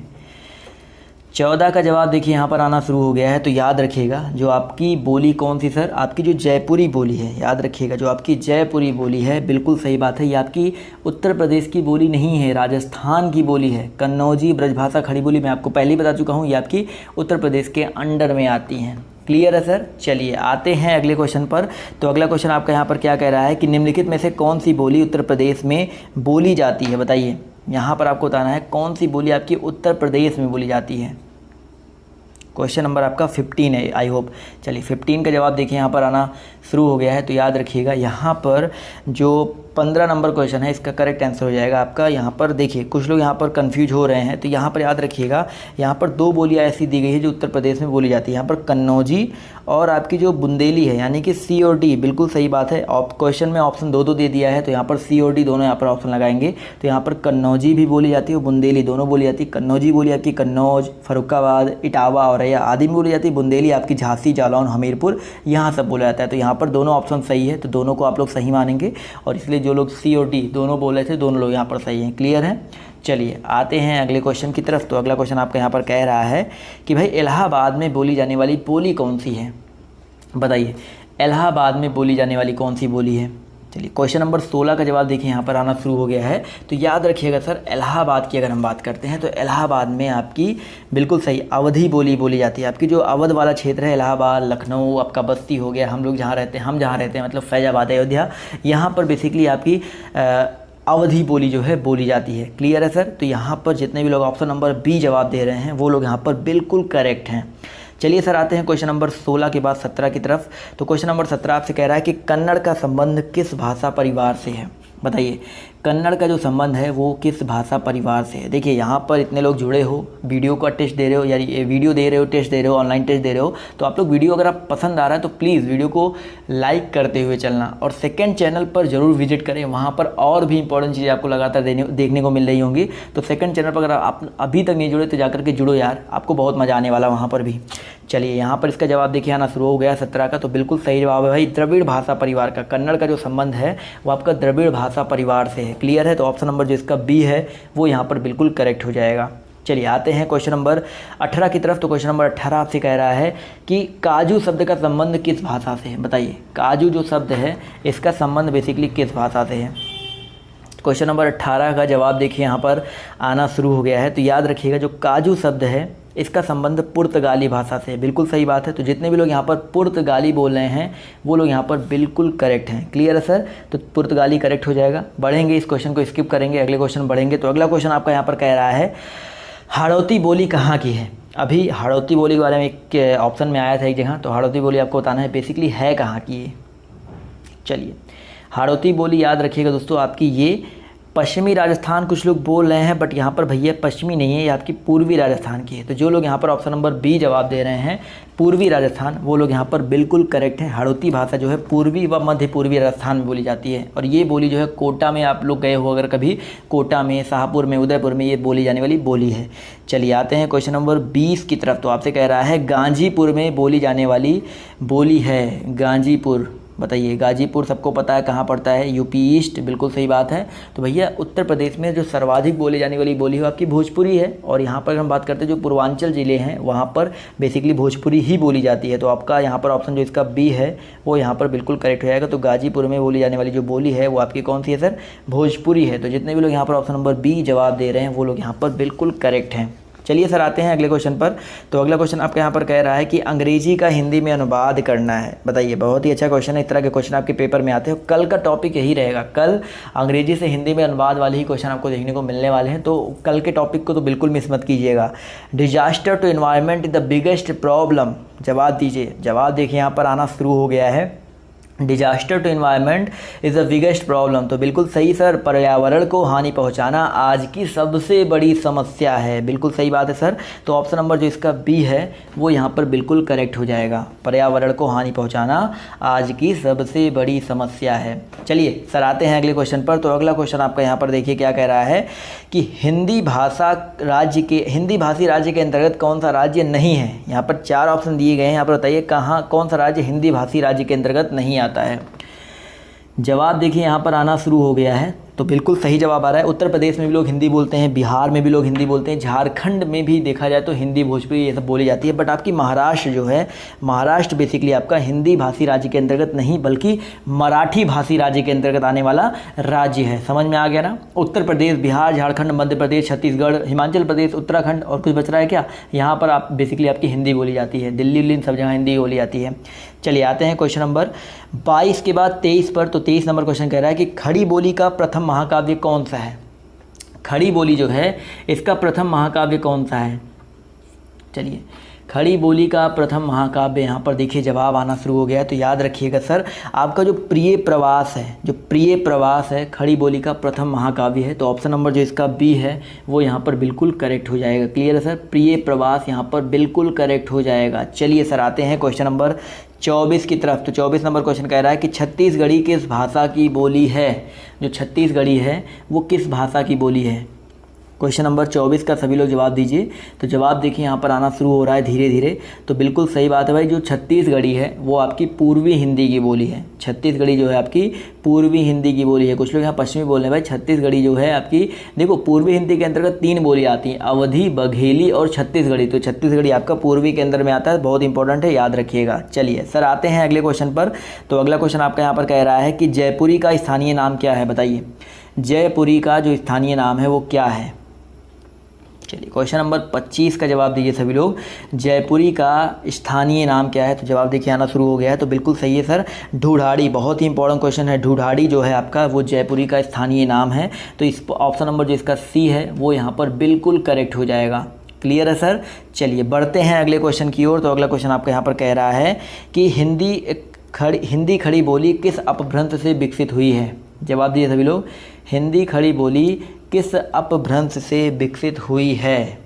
14 का जवाब देखिए यहाँ पर आना शुरू हो गया है। तो याद रखिएगा जो आपकी बोली कौन सी सर? आपकी जो जयपुरी बोली है, याद रखिएगा जो आपकी जयपुरी बोली है, बिल्कुल सही बात है, ये आपकी उत्तर प्रदेश की बोली नहीं है, राजस्थान की बोली है। कन्नौजी, ब्रजभाषा, खड़ी बोली मैं आपको पहले ही बता चुका हूँ, ये आपकी उत्तर प्रदेश के अंडर में आती हैं। क्लियर है सर? चलिए आते हैं अगले क्वेश्चन पर। तो अगला क्वेश्चन आपका यहाँ पर क्या कह रहा है कि निम्नलिखित में से कौन सी बोली उत्तर प्रदेश में बोली जाती है? बताइए। यहाँ पर आपको बताना है कौन सी बोली आपकी उत्तर प्रदेश में बोली जाती है। क्वेश्चन नंबर आपका 15 है आई होप। चलिए 15 का जवाब देखिए यहाँ पर आना शुरू हो गया है। तो याद रखिएगा यहाँ पर जो 15 नंबर क्वेश्चन है इसका करेक्ट आंसर हो जाएगा आपका। यहाँ पर देखिए कुछ लोग यहाँ पर कंफ्यूज हो रहे हैं, तो यहाँ पर याद रखिएगा यहाँ पर दो बोलियाँ ऐसी दी गई है जो उत्तर प्रदेश में बोली जाती है। यहाँ पर कन्नौजी और आपकी जो बुंदेली है, यानी कि सी और डी। बिल्कुल सही बात है। क्वेश्चन में ऑप्शन दो दे दिया है तो यहाँ पर सी और डी दोनों यहाँ पर ऑप्शन लगाएंगे। तो यहाँ पर कन्नौजी भी बोली जाती है और बुंदेली दोनों बोली जाती है। कन्नौजी बोली आपकी कन्नौज, फर्रुखाबाद, इटावा और आदि में बोली जाती है। बुंदेली आपकी झांसी, जालौन, हमीरपुर, यहाँ सब बोला जाता है। तो यहाँ पर दोनों ऑप्शन सही है, तो दोनों को आप लोग सही मानेंगे। और इसलिए जो लोग सी और डी दोनों बोले थे, दोनों लोग यहाँ पर सही हैं। क्लियर है? चलिए आते हैं अगले क्वेश्चन की तरफ। तो अगला क्वेश्चन आपका यहाँ पर कह रहा है कि भाई इलाहाबाद में बोली जाने वाली बोली कौन सी है? बताइए। इलाहाबाद में बोली जाने वाली कौन सी बोली है? चलिए क्वेश्चन नंबर 16 का जवाब देखिए यहाँ पर आना शुरू हो गया है। तो याद रखिएगा सर, इलाहाबाद की अगर हम बात करते हैं तो इलाहाबाद में आपकी बिल्कुल सही अवधी बोली बोली जाती है। आपकी जो अवध वाला क्षेत्र है, इलाहाबाद, लखनऊ, आपका बस्ती हो गया, हम जहाँ रहते हैं मतलब फैजाबाद, अयोध्या, यहाँ पर बेसिकली आपकी अवधी बोली जो है बोली जाती है। क्लियर है सर? तो यहाँ पर जितने भी लोग ऑप्शन नंबर बी जवाब दे रहे हैं वो लोग यहाँ पर बिल्कुल करेक्ट हैं। चलिए सर आते हैं क्वेश्चन नंबर 16 के बाद 17 की तरफ। तो क्वेश्चन नंबर 17 आपसे कह रहा है कि कन्नड़ का संबंध किस भाषा परिवार से है? बताइए। कन्नड़ का जो संबंध है वो किस भाषा परिवार से है? देखिए यहाँ पर इतने लोग जुड़े हो, वीडियो का टेस्ट दे रहे हो, यानी वीडियो दे रहे हो, टेस्ट दे रहे हो, ऑनलाइन टेस्ट दे रहे हो, तो आप लोग वीडियो अगर आप पसंद आ रहा है तो प्लीज़ वीडियो को लाइक करते हुए चलना। और सेकंड चैनल पर ज़रूर विजिट करें, वहाँ पर और भी इंपॉर्टेंट चीज़ें आपको लगातार देखने को मिल रही होंगी। तो सेकंड चैनल पर अगर आप अभी तक नहीं जुड़े तो जाकर के जुड़ो यार, आपको बहुत मज़ा आने वाला वहाँ पर भी। चलिए यहाँ पर इसका जवाब देखिए आना शुरू हो गया 17 का। तो बिल्कुल सही जवाब है भाई, द्रविड़ भाषा परिवार का। कन्नड़ का जो संबंध है वो आपका द्रविड़ भाषा परिवार से है। क्लियर है? तो ऑप्शन नंबर जो इसका बी है वो यहाँ पर बिल्कुल करेक्ट हो जाएगा। चलिए आते हैं क्वेश्चन नंबर 18 की तरफ। तो क्वेश्चन नंबर 18 आपसे कह रहा है कि काजू शब्द का संबंध किस भाषा से है? बताइए। काजू जो शब्द है इसका संबंध बेसिकली किस भाषा से है? क्वेश्चन नंबर 18 का जवाब देखिए यहाँ पर आना शुरू हो गया है। तो याद रखिएगा जो काजू शब्द है इसका संबंध पुर्तगाली भाषा से है। बिल्कुल सही बात है। तो जितने भी लोग यहाँ पर पुर्तगाली बोल रहे हैं वो लोग यहाँ पर बिल्कुल करेक्ट हैं। क्लियर है सर? तो पुर्तगाली करेक्ट हो जाएगा। बढ़ेंगे, इस क्वेश्चन को स्किप करेंगे, अगले क्वेश्चन बढ़ेंगे। तो अगला क्वेश्चन आपका यहाँ पर कह रहा है हाड़ौती बोली कहाँ की है? अभी हाड़ौती बोली के बारे में एक ऑप्शन में आया था एक जगह, तो हाड़ौती बोली आपको बताना है बेसिकली है कहाँ की है। चलिए हाड़ौती बोली याद रखिएगा दोस्तों, आपकी ये पश्चिमी राजस्थान कुछ लोग बोल रहे हैं, बट यहाँ पर भैया पश्चिमी नहीं है, ये आपकी पूर्वी राजस्थान की है। तो जो लोग यहाँ पर ऑप्शन नंबर बी जवाब दे रहे हैं पूर्वी राजस्थान, वो लोग यहाँ पर बिल्कुल करेक्ट है। हड़ौती भाषा जो है पूर्वी व मध्य पूर्वी राजस्थान में बोली जाती है, और ये बोली जो है कोटा में, आप लोग गए हो अगर कभी, कोटा में, शाहपुर में, उदयपुर में ये बोली जाने वाली बोली है। चलिए आते हैं क्वेश्चन नंबर 20 की तरफ। तो आपसे कह रहा है गाजीपुर में बोली जाने वाली बोली है, गाजीपुर, बताइए। गाजीपुर सबको पता है कहाँ पड़ता है, यूपी ईस्ट, बिल्कुल सही बात है। तो भैया उत्तर प्रदेश में जो सर्वाधिक बोली जाने वाली बोली है आपकी भोजपुरी है, और यहाँ पर हम बात करते हैं जो पूर्वांचल ज़िले हैं वहाँ पर बेसिकली भोजपुरी ही बोली जाती है। तो आपका यहाँ पर ऑप्शन जो इसका बी है वो यहाँ पर बिल्कुल करेक्ट हो जाएगा। तो गाजीपुर में बोली जाने वाली जो बोली है वो आपकी कौन सी है सर, भोजपुरी है। तो जितने भी लोग यहाँ पर ऑप्शन नंबर बी जवाब दे रहे हैं वो लोग यहाँ पर बिल्कुल करेक्ट हैं। चलिए सर आते हैं अगले क्वेश्चन पर। तो अगला क्वेश्चन आपके यहाँ पर कह रहा है कि अंग्रेजी का हिंदी में अनुवाद करना है। बताइए, बहुत ही अच्छा क्वेश्चन है। इस तरह के क्वेश्चन आपके पेपर में आते हैं। कल का टॉपिक यही रहेगा, कल अंग्रेजी से हिंदी में अनुवाद वाले ही क्वेश्चन आपको देखने को मिलने वाले हैं। तो कल के टॉपिक को तो बिल्कुल मिस मत कीजिएगा। Disaster to environment is the biggest problem, जवाब दीजिए। जवाब देखिए यहाँ पर आना शुरू हो गया है। Disaster to environment is the biggest problem, तो बिल्कुल सही सर। पर्यावरण को हानि पहुंचाना आज की सबसे बड़ी समस्या है, बिल्कुल सही बात है सर। तो ऑप्शन नंबर जो इसका बी है वो यहाँ पर बिल्कुल करेक्ट हो जाएगा। पर्यावरण को हानि पहुंचाना आज की सबसे बड़ी समस्या है। चलिए सर आते हैं अगले क्वेश्चन पर। तो अगला क्वेश्चन आपका यहाँ पर देखिए क्या कह रहा है कि हिंदी भाषी राज्य के अंतर्गत कौन सा राज्य नहीं है। यहाँ पर 4 ऑप्शन दिए गए हैं। यहाँ पर बताइए कहाँ कौन सा राज्य हिंदी भाषी राज्य के अंतर्गत नहीं आता है। जवाब देखिए यहाँ पर आना शुरू हो गया है। तो बिल्कुल सही जवाब आ रहा है। उत्तर प्रदेश में भी लोग हिंदी बोलते हैं, बिहार में भी लोग हिंदी बोलते हैं, झारखंड में भी देखा जाए तो हिंदी, भोजपुरी ये सब बोली जाती है। बट आपकी महाराष्ट्र जो है, महाराष्ट्र बेसिकली आपका हिंदी भाषी राज्य के अंतर्गत नहीं बल्कि मराठी भाषी राज्य के अंतर्गत आने वाला राज्य है। समझ में आ गया ना। उत्तर प्रदेश, बिहार, झारखंड, मध्य प्रदेश, छत्तीसगढ़, हिमाचल प्रदेश, उत्तराखंड और कुछ बच रहा है क्या, यहाँ पर आप बेसिकली आपकी हिंदी बोली जाती है। दिल्ली सब जगह हिंदी बोली जाती है। चलिए आते हैं क्वेश्चन नंबर 22 के बाद 23 पर। तो 23 नंबर क्वेश्चन कह रहा है कि खड़ी बोली का प्रथम महाकाव्य कौन सा है। खड़ी बोली जो है इसका प्रथम महाकाव्य कौन सा है। चलिए खड़ी बोली का प्रथम महाकाव्य, यहाँ पर देखिए जवाब आना शुरू हो गया है। तो याद रखिएगा सर, आपका जो प्रिय प्रवास है, जो प्रिय प्रवास है खड़ी बोली का प्रथम महाकाव्य है। तो ऑप्शन नंबर जो इसका बी है वो यहाँ पर बिल्कुल करेक्ट हो जाएगा। क्लियर है सर, प्रिय प्रवास यहाँ पर बिल्कुल करेक्ट हो जाएगा। चलिए सर आते हैं क्वेश्चन नंबर 24 की तरफ। तो 24 नंबर क्वेश्चन कह रहा है कि छत्तीसगढ़ी किस भाषा की बोली है। जो छत्तीसगढ़ी है वो किस भाषा की बोली है। क्वेश्चन नंबर 24 का सभी लोग जवाब दीजिए। तो जवाब देखिए यहाँ पर आना शुरू हो रहा है धीरे धीरे। तो बिल्कुल सही बात है भाई, जो छत्तीसगढ़ी है वो आपकी पूर्वी हिंदी की बोली है। छत्तीसगढ़ी जो है आपकी पूर्वी हिंदी की बोली है। कुछ लोग यहाँ पश्चिमी बोल रहे हैं भाई, छत्तीसगढ़ी जो है आपकी, देखो पूर्वी हिंदी के अंतर्गत 3 बोली आती हैं, अवधी, बघेली और छत्तीसगढ़ी। तो छत्तीसगढ़ी आपका पूर्वी के अंदर में आता है, बहुत इंपॉर्टेंट है, याद रखिएगा। चलिए सर आते हैं अगले क्वेश्चन पर। तो अगला क्वेश्चन आपका यहाँ पर कह रहा है कि जयपुरी का स्थानीय नाम क्या है। बताइए जयपुरी का जो स्थानीय नाम है वो क्या है। चलिए क्वेश्चन नंबर 25 का जवाब दीजिए सभी लोग। जयपुरी का स्थानीय नाम क्या है। तो जवाब देखिए आना शुरू हो गया है। तो बिल्कुल सही है सर, ढूढ़ाड़ी। बहुत ही इंपॉर्टेंट क्वेश्चन है। ढूढ़ाड़ी जो है आपका वो जयपुरी का स्थानीय नाम है। तो इस ऑप्शन नंबर जो इसका सी है वो यहाँ पर बिल्कुल करेक्ट हो जाएगा। क्लियर है सर। चलिए बढ़ते हैं अगले क्वेश्चन की ओर। तो अगला क्वेश्चन आपका यहाँ पर कह रहा है कि हिंदी खड़ी बोली किस अपभ्रंश से विकसित हुई है। जवाब दिए सभी लोग। हिंदी खड़ी बोली किस अपभ्रंश से विकसित हुई है।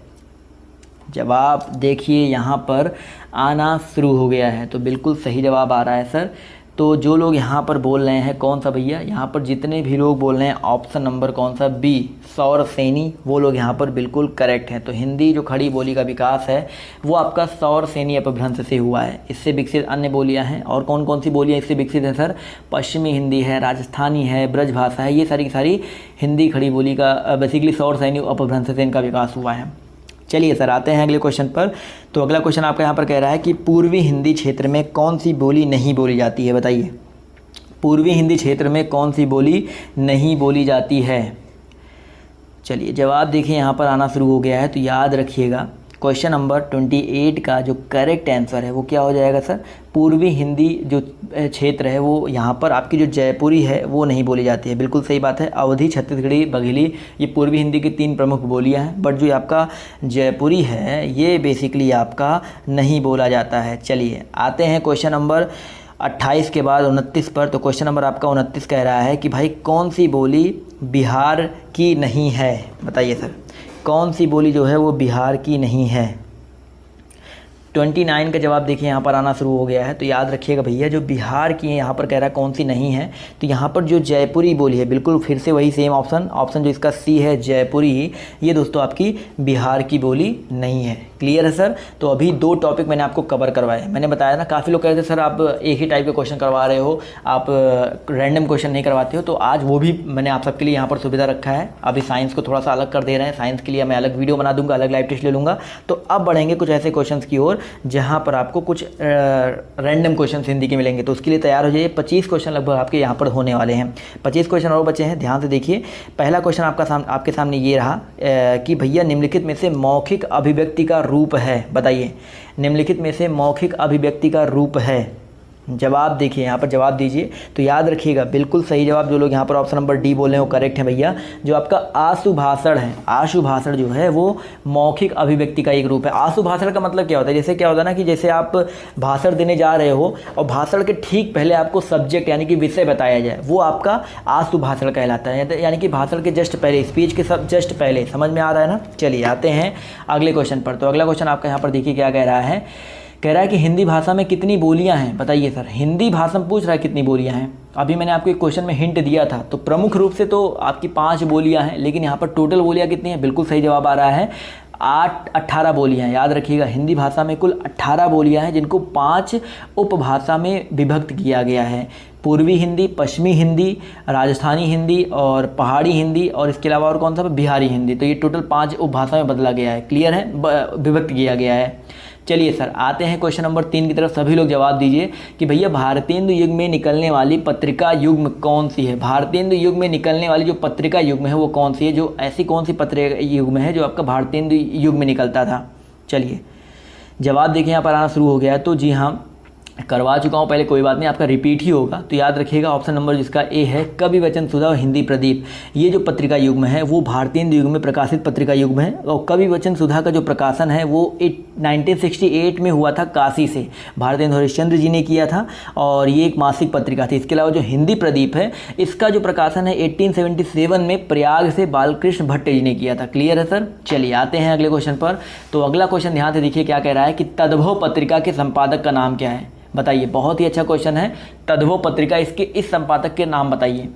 जवाब देखिए यहाँ पर आना शुरू हो गया है। तो बिल्कुल सही जवाब आ रहा है सर। तो जो लोग यहाँ पर बोल रहे हैं कौन सा भैया, यहाँ पर जितने भी लोग बोल रहे हैं ऑप्शन नंबर कौन सा, बी, सौर सेनी, वो लोग यहाँ पर बिल्कुल करेक्ट हैं। तो हिंदी जो खड़ी बोली का विकास है वो आपका सौर सेनी अपभ्रंश से हुआ है। इससे विकसित अन्य बोलियाँ हैं। और कौन कौन सी बोलियाँ इससे विकसित हैं सर, पश्चिमी हिंदी है, राजस्थानी है, ब्रज भाषा है, ये सारी की सारी हिंदी खड़ी बोली का बेसिकली सौर सेनी अपभ्रंश से इनका विकास हुआ है। चलिए सर आते हैं अगले क्वेश्चन पर। तो अगला क्वेश्चन आपका यहाँ पर कह रहा है कि पूर्वी हिंदी क्षेत्र में कौन सी बोली नहीं बोली जाती है। बताइए पूर्वी हिंदी क्षेत्र में कौन सी बोली नहीं बोली जाती है। चलिए जवाब देखिए यहाँ पर आना शुरू हो गया है। तो याद रखिएगा क्वेश्चन नंबर 28 का जो करेक्ट आंसर है वो क्या हो जाएगा सर, पूर्वी हिंदी जो क्षेत्र है वो यहाँ पर आपकी जो जयपुरी है वो नहीं बोली जाती है। बिल्कुल सही बात है। अवधी, छत्तीसगढ़ी, बघेली ये पूर्वी हिंदी की 3 प्रमुख बोलियाँ हैं। बट जो आपका जयपुरी है ये बेसिकली आपका नहीं बोला जाता है। चलिए आते हैं क्वेश्चन नंबर 28 के बाद 29 पर। तो क्वेश्चन नंबर आपका 29 कह रहा है कि भाई कौन सी बोली बिहार की नहीं है, बताइए सर, कौन सी बोली जो है वो बिहार की नहीं है। 29 का जवाब देखिए यहाँ पर आना शुरू हो गया है। तो याद रखिएगा भैया, जो बिहार की है यहाँ पर कह रहा है कौन सी नहीं है, तो यहाँ पर जो जयपुरी बोली है, बिल्कुल फिर से वही सेम ऑप्शन जो इसका सी है जयपुरी, ये दोस्तों आपकी बिहार की बोली नहीं है। क्लियर है सर। तो अभी 2 टॉपिक मैंने आपको कवर करवाए। मैंने बताया ना, काफ़ी लोग कह रहे थे सर आप एक ही टाइप के क्वेश्चन करवा रहे हो, आप रैंडम क्वेश्चन नहीं करवाते हो, तो आज वो भी मैंने आप सबके लिए यहाँ पर सुविधा रखा है। अभी साइंस को थोड़ा सा अलग कर दे रहे हैं, साइंस के लिए मैं अलग वीडियो बना दूंगा, अलग लाइव टेस्ट ले लूँगा। तो अब बढ़ेंगे कुछ ऐसे क्वेश्चन की ओर जहाँ पर आपको कुछ रैंडम क्वेश्चन हिंदी के मिलेंगे। तो उसके लिए तैयार हो जाइए। 25 क्वेश्चन लगभग आपके यहाँ पर होने वाले हैं। 25 क्वेश्चन और बचे हैं, ध्यान से देखिए। पहला क्वेश्चन आपके सामने ये रहा कि भैया निम्नलिखित में से मौखिक अभिव्यक्ति का रूप है, बताइए निम्नलिखित में से मौखिक अभिव्यक्ति का रूप है। जवाब देखिए, यहाँ पर जवाब दीजिए। तो याद रखिएगा, बिल्कुल सही जवाब जो लोग यहाँ पर ऑप्शन नंबर डी बोल रहे हैं वो करेक्ट है भैया। जो आपका आशुभाषण है, आशुभाषण जो है वो मौखिक अभिव्यक्ति का एक रूप है। आशुभाषण का मतलब क्या होता है, जैसे क्या होता है ना कि जैसे आप भाषण देने जा रहे हो और भाषण के ठीक पहले आपको सब्जेक्ट यानी कि विषय बताया जाए, वो आपका आशुभाषण कहलाता है। यानी कि भाषण के जस्ट पहले, स्पीच के सब जस्ट पहले। समझ में आ रहा है ना। चलिए आते हैं अगले क्वेश्चन पर। तो अगला क्वेश्चन आपका यहाँ पर देखिए क्या कह रहा है। कह रहा है कि हिंदी भाषा में कितनी बोलियां हैं, बताइए सर। हिंदी भाषा में पूछ रहा है कितनी बोलियां हैं। अभी मैंने आपको एक क्वेश्चन में हिंट दिया था, तो प्रमुख रूप से तो आपकी 5 बोलियां हैं, लेकिन यहाँ पर टोटल बोलियां कितनी हैं, बिल्कुल सही जवाब आ रहा है 18 बोलियां। याद रखिएगा, हिंदी भाषा में कुल 18 बोलियां हैं, जिनको 5 उपभाषा में विभक्त किया गया है। पूर्वी हिंदी, पश्चिमी हिंदी, राजस्थानी हिंदी और पहाड़ी हिंदी, और इसके अलावा और कौन सा, बिहारी हिंदी। तो ये टोटल 5 उपभाषा में बदला गया है। क्लियर है, विभक्त किया गया है। चलिए सर आते हैं क्वेश्चन नंबर 3 की तरफ। सभी लोग जवाब दीजिए कि भैया भारतेंदु युग में निकलने वाली पत्रिका युग्म कौन सी है। भारतेंदु युग में निकलने वाली जो पत्रिका युग्म है वो कौन सी है, जो ऐसी कौन सी पत्रिका युग्म है जो आपका भारतेंदु युग में निकलता था। चलिए जवाब देखिए, यहाँ पर आना शुरू हो गया है। तो जी हाँ, करवा चुका हूँ पहले, कोई बात नहीं, आपका रिपीट ही होगा। तो याद रखिएगा ऑप्शन नंबर जिसका ए है कवि वचन सुधा और हिंदी प्रदीप। ये जो पत्रिका युग्म है वो भारतेंदु युग में प्रकाशित पत्रिका युग्म है। और कवि वचन सुधा का जो प्रकाशन है वो 1968 में हुआ था काशी से, भारतेंदु हरिश्चंद्र जी ने किया था, और ये एक मासिक पत्रिका थी। इसके अलावा जो हिंदी प्रदीप है इसका जो प्रकाशन है 1877 में प्रयाग से बालकृष्ण भट्ट जी ने किया था। क्लियर है सर। चलिए आते हैं अगले क्वेश्चन पर। तो अगला क्वेश्चन ध्यान से देखिए क्या कह रहा है कि तद्भव पत्रिका के संपादक का नाम क्या है, बताइए। बहुत ही अच्छा क्वेश्चन है। तद्भव पत्रिका, इसके इस संपादक के नाम बताइए।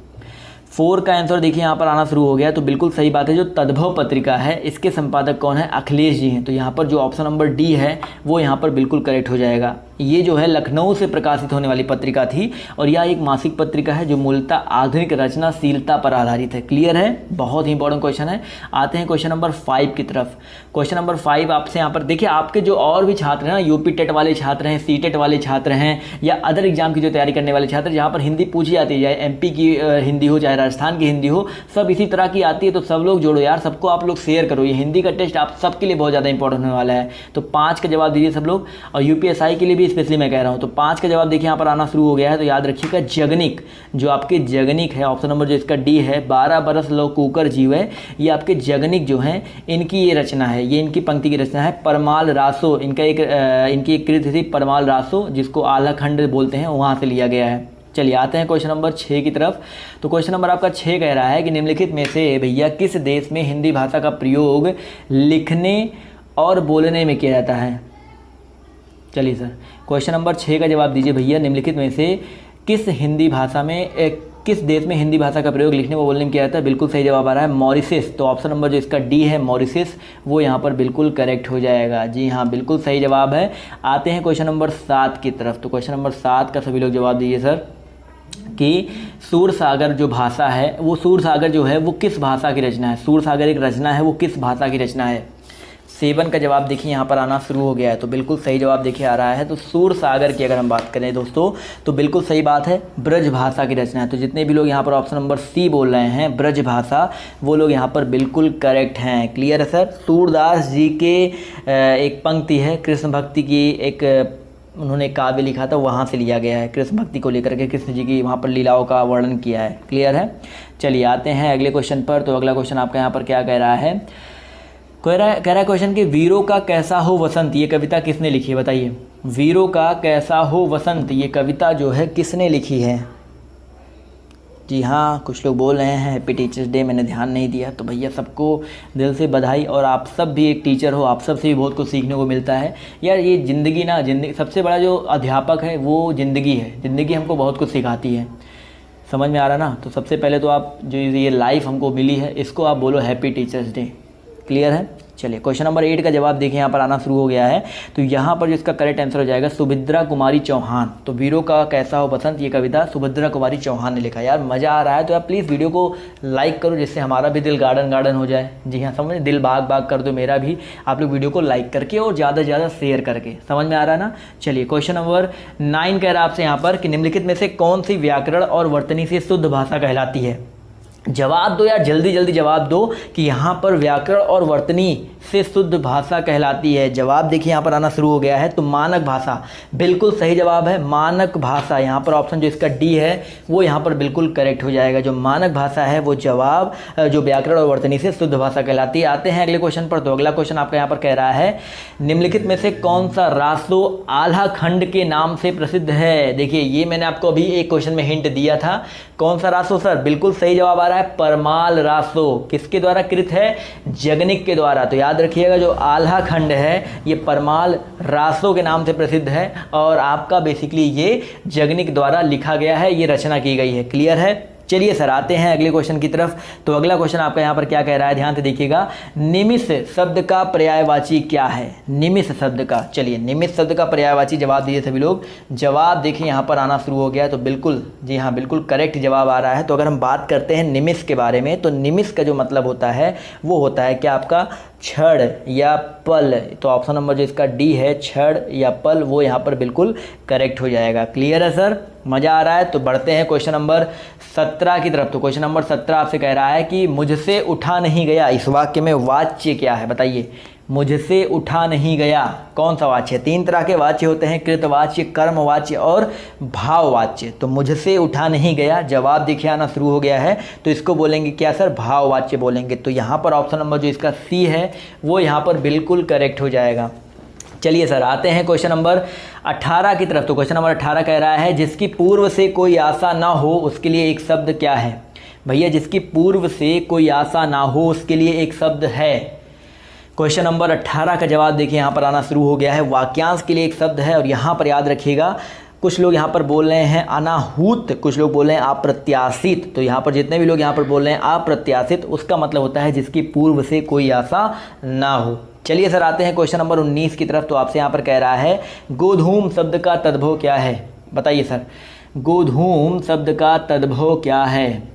4 का आंसर देखिए यहाँ पर आना शुरू हो गया। तो बिल्कुल सही बात है, जो तद्भव पत्रिका है इसके संपादक कौन है, अखिलेश जी हैं। तो यहाँ पर जो ऑप्शन नंबर डी है वो यहाँ पर बिल्कुल करेक्ट हो जाएगा। ये जो है लखनऊ से प्रकाशित होने वाली पत्रिका थी, और यह एक मासिक पत्रिका है जो मूलतः आधुनिक रचनाशीलता पर आधारित है। क्लियर है, बहुत ही इंपॉर्टेंट क्वेश्चन है। आते हैं क्वेश्चन नंबर 5 की तरफ। क्वेश्चन नंबर 5 आपसे यहाँ पर देखिए, आपके जो और भी छात्र हैं ना, यूपी टेट वाले छात्र हैं, सी टेट वाले छात्र हैं, या अदर एग्जाम की जो तैयारी करने वाले छात्र, जहाँ पर हिंदी पूछी जाती है, चाहे MP की हिंदी हो चाहे राजस्थान की हिंदी हो, सब इसी तरह की आती है। तो सब लोग जोड़ो यार, सबको आप लोग शेयर करो। ये हिंदी का टेस्ट आप सबके लिए बहुत ज़्यादा इंपॉर्टेंट होने वाला है। तो 5 का जवाब दीजिए सब लोग, और UPSI के लिए भी स्पेशली मैं कह रहा हूँ। तो 5 का जवाब देखिए यहाँ पर आना शुरू हो गया है। तो याद रखिएगा जगनिक, जो आपके जगनिक है, ऑप्शन नंबर जो इसका डी है, 12 बरस लो कुकर जीवे, ये आपके जगनिक जो हैं इनकी ये रचना है, ये इनकी पंक्ति की रचना है। परमाल रासो, इनकी एक कृति थी परमाल रासो, जिसको आला खंड बोलते हैं, वहाँ से लिया गया है। चलिए आते हैं क्वेश्चन नंबर 6 की तरफ। तो क्वेश्चन नंबर आपका 6 कह रहा है कि निम्नलिखित में से भैया किस देश में हिंदी भाषा का प्रयोग लिखने और बोलने में किया जाता है। चलिए सर, क्वेश्चन नंबर 6 का जवाब दीजिए भैया। निम्नलिखित में से किस किस देश में हिंदी भाषा का प्रयोग लिखने व बोलने में किया जाता है। बिल्कुल सही जवाब आ रहा है मॉरिशस। तो ऑप्शन नंबर जो इसका डी है मॉरिशस, वो यहाँ पर बिल्कुल करेक्ट हो जाएगा। जी हाँ, बिल्कुल सही जवाब है। आते हैं क्वेश्चन नंबर 7 की तरफ। तो क्वेश्चन नंबर 7 का सभी लोग जवाब दीजिए सर कि सूरसागर जो भाषा है, वो सूरसागर जो है वो किस भाषा की रचना है। सूरसागर एक रचना है, वो किस भाषा की रचना है। 7 का जवाब देखिए यहाँ पर आना शुरू हो गया है। तो बिल्कुल सही जवाब देखिए आ रहा है। तो सूरसागर की अगर हम बात करें दोस्तों, तो बिल्कुल सही बात है, ब्रज भाषा की रचना है। तो जितने भी लोग यहाँ पर ऑप्शन नंबर सी बोल रहे हैं ब्रज भाषा, वो लोग यहाँ पर बिल्कुल करेक्ट हैं। क्लियर है सर। सूरदास जी के एक पंक्ति है, कृष्ण भक्ति की एक उन्होंने काव्य लिखा था, वहाँ से लिया गया है। कृष्ण भक्ति को लेकर के कृष्ण जी की वहाँ पर लीलाओं का वर्णन किया है। क्लियर है। चलिए आते हैं अगले क्वेश्चन पर। तो अगला क्वेश्चन आपका यहाँ पर क्या कह रहा है कह रहा है क्वेश्चन कि वीरों का कैसा हो वसंत, ये कविता किसने लिखी है बताइए। वीरों का कैसा हो वसंत, ये कविता जो है किसने लिखी है। जी हाँ, कुछ लोग बोल रहे हैं हैप्पी टीचर्स डे, मैंने ध्यान नहीं दिया। तो भैया सबको दिल से बधाई, और आप सब भी एक टीचर हो, आप सब से भी बहुत कुछ सीखने को मिलता है यार। ये ज़िंदगी ना, ज़िंदगी सबसे बड़ा जो अध्यापक है वो ज़िंदगी है। ज़िंदगी हमको बहुत कुछ सिखाती है, समझ में आ रहा ना। तो सबसे पहले तो आप जो ये लाइफ हमको मिली है इसको आप बोलो हैप्पी टीचर्स डे। क्लियर है। चलिए क्वेश्चन नंबर 8 का जवाब देखिए, यहाँ पर आना शुरू हो गया है। तो यहाँ पर जो इसका करेक्ट आंसर हो जाएगा सुभद्रा कुमारी चौहान। तो वीरों का कैसा हो बसंत, ये कविता सुभद्रा कुमारी चौहान ने लिखा। यार मज़ा आ रहा है तो आप प्लीज़ वीडियो को लाइक करो, जिससे हमारा भी दिल गार्डन गार्डन हो जाए। जी हाँ, समझ, दिल बाग बाग कर दो मेरा भी, आप लोग वीडियो को लाइक करके और ज़्यादा से ज़्यादा शेयर करके। समझ में आ रहा है ना। चलिए क्वेश्चन नंबर 9 कह रहा है आपसे यहाँ पर कि निम्नलिखित में से कौन सी व्याकरण और वर्तनी से शुद्ध भाषा कहलाती है। जवाब दो यार, जल्दी जल्दी जवाब दो कि यहाँ पर व्याकरण और वर्तनी से शुद्ध भाषा कहलाती है। जवाब देखिए यहाँ पर आना शुरू हो गया है। तो मानक भाषा बिल्कुल सही जवाब है, मानक भाषा। यहाँ पर ऑप्शन जो इसका डी है वो यहाँ पर बिल्कुल करेक्ट हो जाएगा। जो मानक भाषा है वो जवाब जो व्याकरण और वर्तनी से शुद्ध भाषा कहलाती है। आते हैं अगले क्वेश्चन पर। तो अगला क्वेश्चन आपका यहाँ पर कह रहा है निम्नलिखित में से कौन सा रासो आल्हा खंड के नाम से प्रसिद्ध है। देखिए ये मैंने आपको अभी एक क्वेश्चन में हिंट दिया था। कौन सा रासो सर, बिल्कुल सही जवाब आ रहा है परमाल रासो। किसके द्वारा कृत है, जगनिक के द्वारा। तो याद रखिएगा जो आल्हा खंड है ये परमाल रासो के नाम से प्रसिद्ध है, और आपका बेसिकली ये जगनिक द्वारा लिखा गया है, ये रचना की गई है। क्लियर है। चलिए सर आते हैं अगले क्वेश्चन की तरफ। तो अगला क्वेश्चन आपका यहाँ पर क्या कह रहा है, ध्यान से देखिएगा। निमिष शब्द का पर्यायवाची क्या है। निमिष शब्द का, चलिए निमिष शब्द का पर्यायवाची जवाब दीजिए सभी लोग। जवाब देखिए यहाँ पर आना शुरू हो गया है। तो बिल्कुल, जी हाँ, बिल्कुल करेक्ट जवाब आ रहा है। तो अगर हम बात करते हैं निमिष के बारे में, तो निमिष का जो मतलब होता है वो होता है क्या आपका क्षण या पल। तो ऑप्शन नंबर जो इसका डी है, क्षण या पल, वो यहाँ पर बिल्कुल करेक्ट हो जाएगा। क्लियर है सर, मज़ा आ रहा है। तो बढ़ते हैं क्वेश्चन नंबर 17 की तरफ। तो क्वेश्चन नंबर 17 आपसे कह रहा है कि मुझसे उठा नहीं गया, इस वाक्य में वाच्य क्या है बताइए। मुझसे उठा नहीं गया कौन सा वाच्य है। 3 तरह के वाच्य होते हैं, कृतवाच्य, कर्मवाच्य और भाववाच्य। तो मुझसे उठा नहीं गया जवाब देखिए आना शुरू हो गया है। तो इसको बोलेंगे क्या सर, भाववाच्य बोलेंगे। तो यहाँ पर ऑप्शन नंबर जो इसका सी है वो यहाँ पर बिल्कुल करेक्ट हो जाएगा। चलिए सर आते हैं क्वेश्चन नंबर 18 की तरफ। तो क्वेश्चन नंबर 18 कह रहा है जिसकी पूर्व से कोई आशा ना हो उसके लिए एक शब्द क्या है। भैया जिसकी पूर्व से कोई आशा ना हो उसके लिए एक शब्द है। क्वेश्चन नंबर 18 का जवाब देखिए यहाँ पर आना शुरू हो गया है। वाक्यांश के लिए एक शब्द है, और यहाँ पर याद रखिएगा कुछ लोग यहाँ पर बोल रहे हैं अनाहूत, कुछ लोग बोल रहे हैं अप्रत्याशित। तो यहाँ पर जितने भी लोग यहाँ पर बोल रहे हैं अप्रत्याशित, उसका मतलब होता है जिसकी पूर्व से कोई आशा ना हो। चलिए सर आते हैं क्वेश्चन नंबर 19 की तरफ। तो आपसे यहाँ पर कह रहा है गोधूम शब्द का तद्भव क्या है। बताइए सर, गोधूम शब्द का तद्भव क्या है।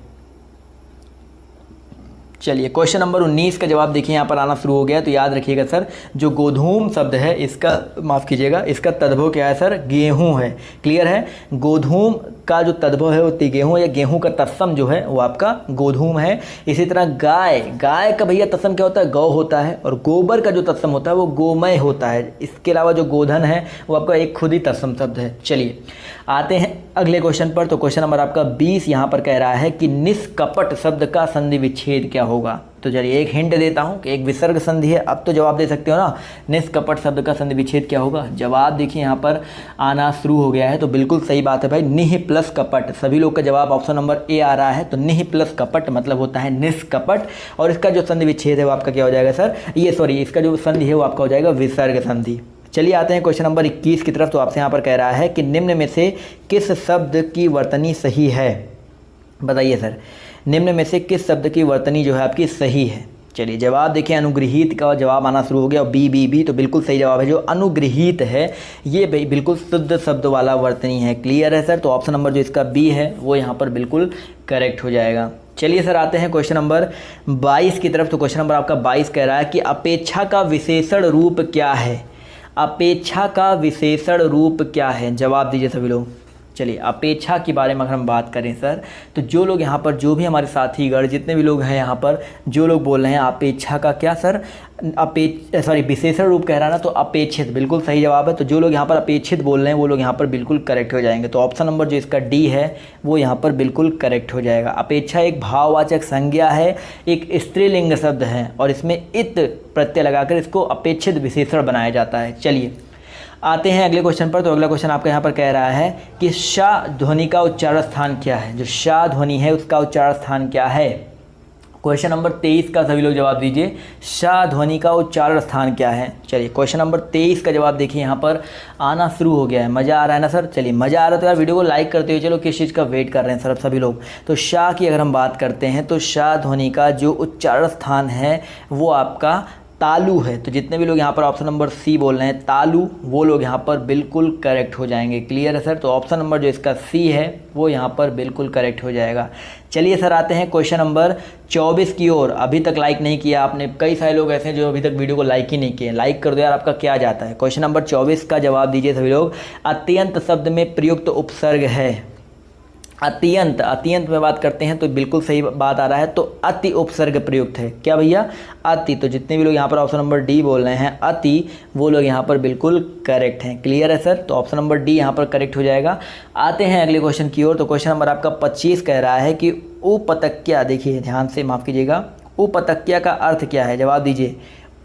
चलिए क्वेश्चन नंबर 19 का जवाब देखिए यहाँ पर आना शुरू हो गया। तो याद रखिएगा सर जो गोधूम शब्द है इसका, माफ़ कीजिएगा, इसका तद्भव क्या है सर, गेहूं है। क्लियर है। गोधूम का जो तद्भव है वो गेहूं, या गेहूं का तत्सम जो है वो आपका गोधूम है। इसी तरह गाय, गाय का भैया तत्सम क्या होता है, गौ होता है। और गोबर का जो तत्सम होता है वो गोमय होता है। इसके अलावा जो गोधन है वो आपका एक खुद ही तत्सम शब्द है। चलिए आते हैं अगले क्वेश्चन पर। तो क्वेश्चन नंबर आपका 20 यहाँ पर कह रहा है कि निष्कपट शब्द का संधि विच्छेद क्या होगा। तो चलिए एक हिंट देता हूँ कि एक विसर्ग संधि है। अब तो जवाब दे सकते हो ना, निष्कपट शब्द का संधि विच्छेद क्या होगा। जवाब देखिए यहाँ पर आना शुरू हो गया है। तो बिल्कुल सही बात है भाई, निह प्लस कपट। सभी लोग का जवाब ऑप्शन नंबर ए आ रहा है। तो निह प्लस कपट मतलब होता है निष्कपट, और इसका जो संधि विच्छेद है वो आपका क्या हो जाएगा सर, इसका जो संधि है वो आपका हो जाएगा विसर्ग संधि। चलिए आते हैं क्वेश्चन नंबर 21 की तरफ। तो आपसे यहाँ पर कह रहा है कि निम्न में से किस शब्द की वर्तनी सही है। बताइए सर, निम्न में से किस शब्द की वर्तनी जो है आपकी सही है। चलिए जवाब देखिए, अनुगृहीत का जवाब आना शुरू हो गया। और बी तो बिल्कुल सही जवाब है। जो अनुगृहीत है ये बिल्कुल शुद्ध शब्द वाला वर्तनी है। क्लियर है सर। तो ऑप्शन नंबर जो इसका बी है वो यहाँ पर बिल्कुल करेक्ट हो जाएगा। चलिए सर आते हैं क्वेश्चन नंबर 22 की तरफ। तो क्वेश्चन नंबर आपका 22 कह रहा है कि अपेक्षा का विशेषण रूप क्या है। अपेक्षा का विशेषण रूप क्या है, जवाब दीजिए सभी लोग। चलिए अपेक्षा के बारे में अगर हम बात करें सर, तो जो लोग यहाँ पर, जो भी हमारे साथीगण जितने भी लोग हैं यहाँ पर, जो लोग बोल रहे हैं अपेक्षा का क्या सर, विशेषण रूप कह रहा है ना, तो अपेक्षित बिल्कुल सही जवाब है। तो जो लोग यहाँ पर अपेक्षित बोल रहे हैं वो लोग यहाँ पर बिल्कुल करेक्ट हो जाएंगे। तो ऑप्शन नंबर जो इसका डी है वो यहाँ पर बिल्कुल करेक्ट हो जाएगा। अपेक्षा एक भाववाचक संज्ञा है, एक स्त्रीलिंग शब्द है और इसमें इत प्रत्यय लगाकर इसको अपेक्षित विशेषण बनाया जाता है। चलिए आते हैं अगले क्वेश्चन पर। तो अगला क्वेश्चन आपका यहाँ पर कह रहा है कि शा ध्वनि का उच्चारण स्थान क्या है। जो शा ध्वनि है उसका उच्चारण स्थान क्या है। क्वेश्चन नंबर 23 का सभी लोग जवाब दीजिए, शा ध्वनि का उच्चारण स्थान क्या है। चलिए क्वेश्चन नंबर 23 का जवाब देखिए यहाँ पर आना शुरू हो गया है। मज़ा आ रहा है ना सर। चलिए मज़ा आ रहा है तो यार वीडियो को लाइक करते हुए चलो, किस चीज़ का वेट कर रहे हैं सर सभी लोग। तो शा की अगर हम बात करते हैं तो शा ध्वनि का जो उच्चारण स्थान है वो आपका तालु है। तो जितने भी लोग यहाँ पर ऑप्शन नंबर सी बोल रहे हैं तालु, वो लोग यहाँ पर बिल्कुल करेक्ट हो जाएंगे। क्लियर है सर। तो ऑप्शन नंबर जो इसका सी है वो यहाँ पर बिल्कुल करेक्ट हो जाएगा। चलिए सर आते हैं क्वेश्चन नंबर 24 की ओर। अभी तक लाइक नहीं किया आपने, कई सारे लोग ऐसे हैं जो अभी तक वीडियो को लाइक ही नहीं किए। लाइक कर दो यार, आपका क्या जाता है। क्वेश्चन नंबर 24 का जवाब दीजिए सभी लोग। अत्यंत शब्द में प्रयुक्त उपसर्ग है। अत्यंत, अत्यंत में बात करते हैं तो बिल्कुल सही बात आ रहा है। तो अति उपसर्ग प्रयुक्त है। क्या भैया, अति। तो जितने भी लोग यहाँ पर ऑप्शन नंबर डी बोल रहे हैं अति, वो लोग यहाँ पर बिल्कुल करेक्ट हैं। क्लियर है सर। तो ऑप्शन नंबर डी यहाँ पर करेक्ट हो जाएगा। आते हैं अगले क्वेश्चन की ओर। तो क्वेश्चन नंबर आपका 25 कह रहा है कि उपतक्या, देखिए ध्यान से, माफ़ कीजिएगा, उपतक्या का अर्थ क्या है। जवाब दीजिए,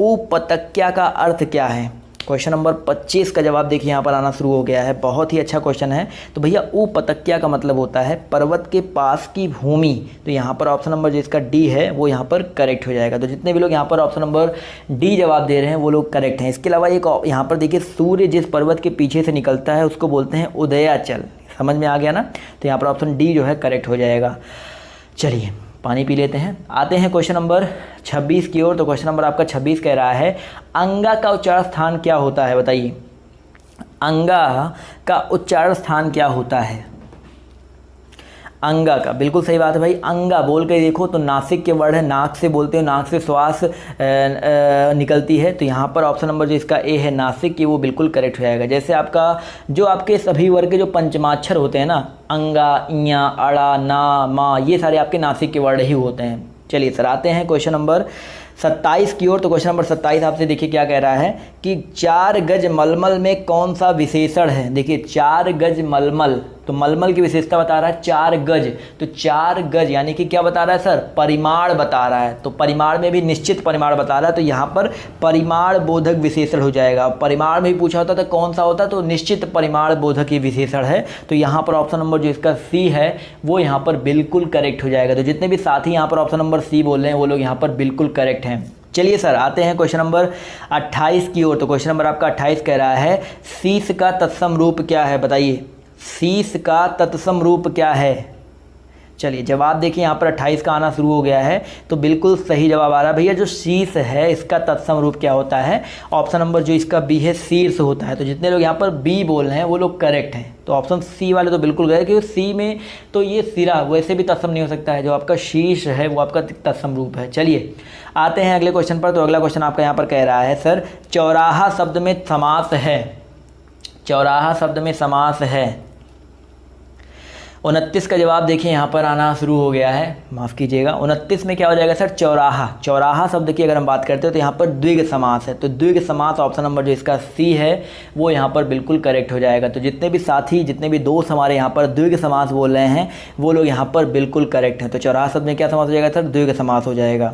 उपतक्या का अर्थ क्या है। क्वेश्चन नंबर 25 का जवाब देखिए यहाँ पर आना शुरू हो गया है। बहुत ही अच्छा क्वेश्चन है। तो भैया उपतक्या का मतलब होता है पर्वत के पास की भूमि। तो यहाँ पर ऑप्शन नंबर जो इसका डी है वो यहाँ पर करेक्ट हो जाएगा। तो जितने भी लोग यहाँ पर ऑप्शन नंबर डी जवाब दे रहे हैं वो लोग करेक्ट हैं। इसके अलावा एक यहाँ पर देखिए, सूर्य जिस पर्वत के पीछे से निकलता है उसको बोलते हैं उदयाचल। समझ में आ गया ना। तो यहाँ पर ऑप्शन डी जो है करेक्ट हो जाएगा। चलिए पानी पी लेते हैं। आते हैं क्वेश्चन नंबर 26 की ओर। तो क्वेश्चन नंबर आपका 26 कह रहा है अंगा का उच्चारण स्थान क्या होता है। बताइए, अंगा का उच्चारण स्थान क्या होता है। अंगा का, बिल्कुल सही बात है भाई। अंगा बोल के देखो तो नासिक के वर्ड है, नाक से बोलते हो, नाक से श्वास निकलती है। तो यहाँ पर ऑप्शन नंबर जो इसका ए है नासिक की, वो बिल्कुल करेक्ट हो जाएगा। जैसे आपका जो आपके सभी वर्ग के जो पंचमाक्षर होते हैं ना, अंगा, इया, अड़ा, ना, मा, ये सारे आपके नासिक के वर्ड ही होते हैं। चलिए सर आते हैं क्वेश्चन नंबर 27 की ओर। तो क्वेश्चन नंबर 27 आपसे देखिए क्या कह रहा है कि 4 गज मलमल में कौन सा विशेषण है। देखिए 4 गज मलमल, तो मलमल की विशेषता बता रहा है 4 गज। तो 4 गज यानी कि क्या बता रहा है सर, परिमाण बता रहा है। तो परिमाण में भी निश्चित परिमाण बता रहा है। तो यहाँ पर परिमाण बोधक विशेषण हो जाएगा। परिमाण में भी पूछा होता तो कौन सा होता, तो निश्चित परिमाण बोधक ये विशेषण है। तो यहाँ पर ऑप्शन नंबर जो इसका सी है वो यहाँ पर बिल्कुल करेक्ट हो जाएगा। तो जितने भी साथी यहाँ पर ऑप्शन नंबर सी बोल रहे हैं वो लोग यहाँ पर बिल्कुल करेक्ट हैं। चलिए सर आते हैं क्वेश्चन नंबर 28 की ओर। तो क्वेश्चन नंबर आपका 28 कह रहा है शीश का तत्सम रूप क्या है। बताइए, शीश का तत्सम रूप क्या है। चलिए जवाब देखिए, यहाँ पर 28 का आना शुरू हो गया है। तो बिल्कुल सही जवाब आ रहा है भैया। जो शीश है इसका तत्सम रूप क्या होता है। ऑप्शन नंबर जो इसका बी है शीर्ष होता है। तो जितने लोग यहाँ पर बी बोल रहे हैं वो लोग करेक्ट हैं। तो ऑप्शन सी वाले तो बिल्कुल गए, क्योंकि सी में तो ये सिरा वैसे भी तत्सम नहीं हो सकता है। जो आपका शीर्ष है वो आपका तत्सम रूप है। चलिए आते हैं अगले क्वेश्चन पर। तो अगला क्वेश्चन आपका यहाँ पर कह रहा है सर चौराहा शब्द में समास है। चौराहा शब्द में समास है। 29 का जवाब देखिए यहाँ पर आना शुरू हो गया है। माफ़ कीजिएगा, 29 में क्या हो जाएगा सर, चौराहा। चौराहा शब्द की अगर हम बात करते हैं तो यहाँ पर द्विग समास है। तो द्विग समास ऑप्शन नंबर जो इसका सी है वो यहाँ पर बिल्कुल करेक्ट हो जाएगा। तो जितने भी साथी, जितने भी दोस्त हमारे यहाँ पर द्विग समास बोल रहे हैं वो लोग यहाँ पर बिल्कुल करेक्ट हैं। तो चौराहा शब्द में क्या समास हो जाएगा सर, द्विग समास हो जाएगा।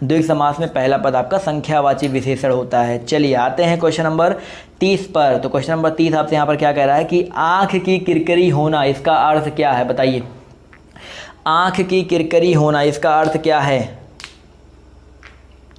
द्विग समास में पहला पद आपका संख्यावाची विशेषण होता है। चलिए आते हैं क्वेश्चन नंबर 30 पर। तो क्वेश्चन नंबर 30 आपसे यहाँ पर क्या कह रहा है कि आँख की किरकिरी होना इसका अर्थ क्या है। बताइए, आँख की किरकिरी होना इसका अर्थ क्या है।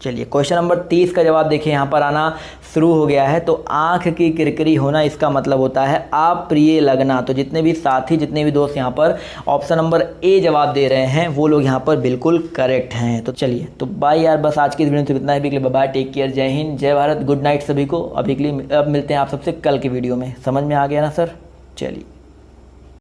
चलिए क्वेश्चन नंबर 30 का जवाब देखिए यहाँ पर आना शुरू हो गया है। तो आँख की किरकिरी होना इसका मतलब होता है अप्रिय लगना। तो जितने भी साथी, जितने भी दोस्त यहाँ पर ऑप्शन नंबर ए जवाब दे रहे हैं वो लोग यहाँ पर बिल्कुल करेक्ट हैं। तो चलिए, तो बाय यार, बस आज की इस वीडियो में इतना ही। अभी के लिए बाय, टेक केयर, जय हिंद, जय भारत, गुड नाइट सभी को। अभी के लिए अब मिलते हैं आप सबसे कल की वीडियो में। समझ में आ गया ना सर। चलिए।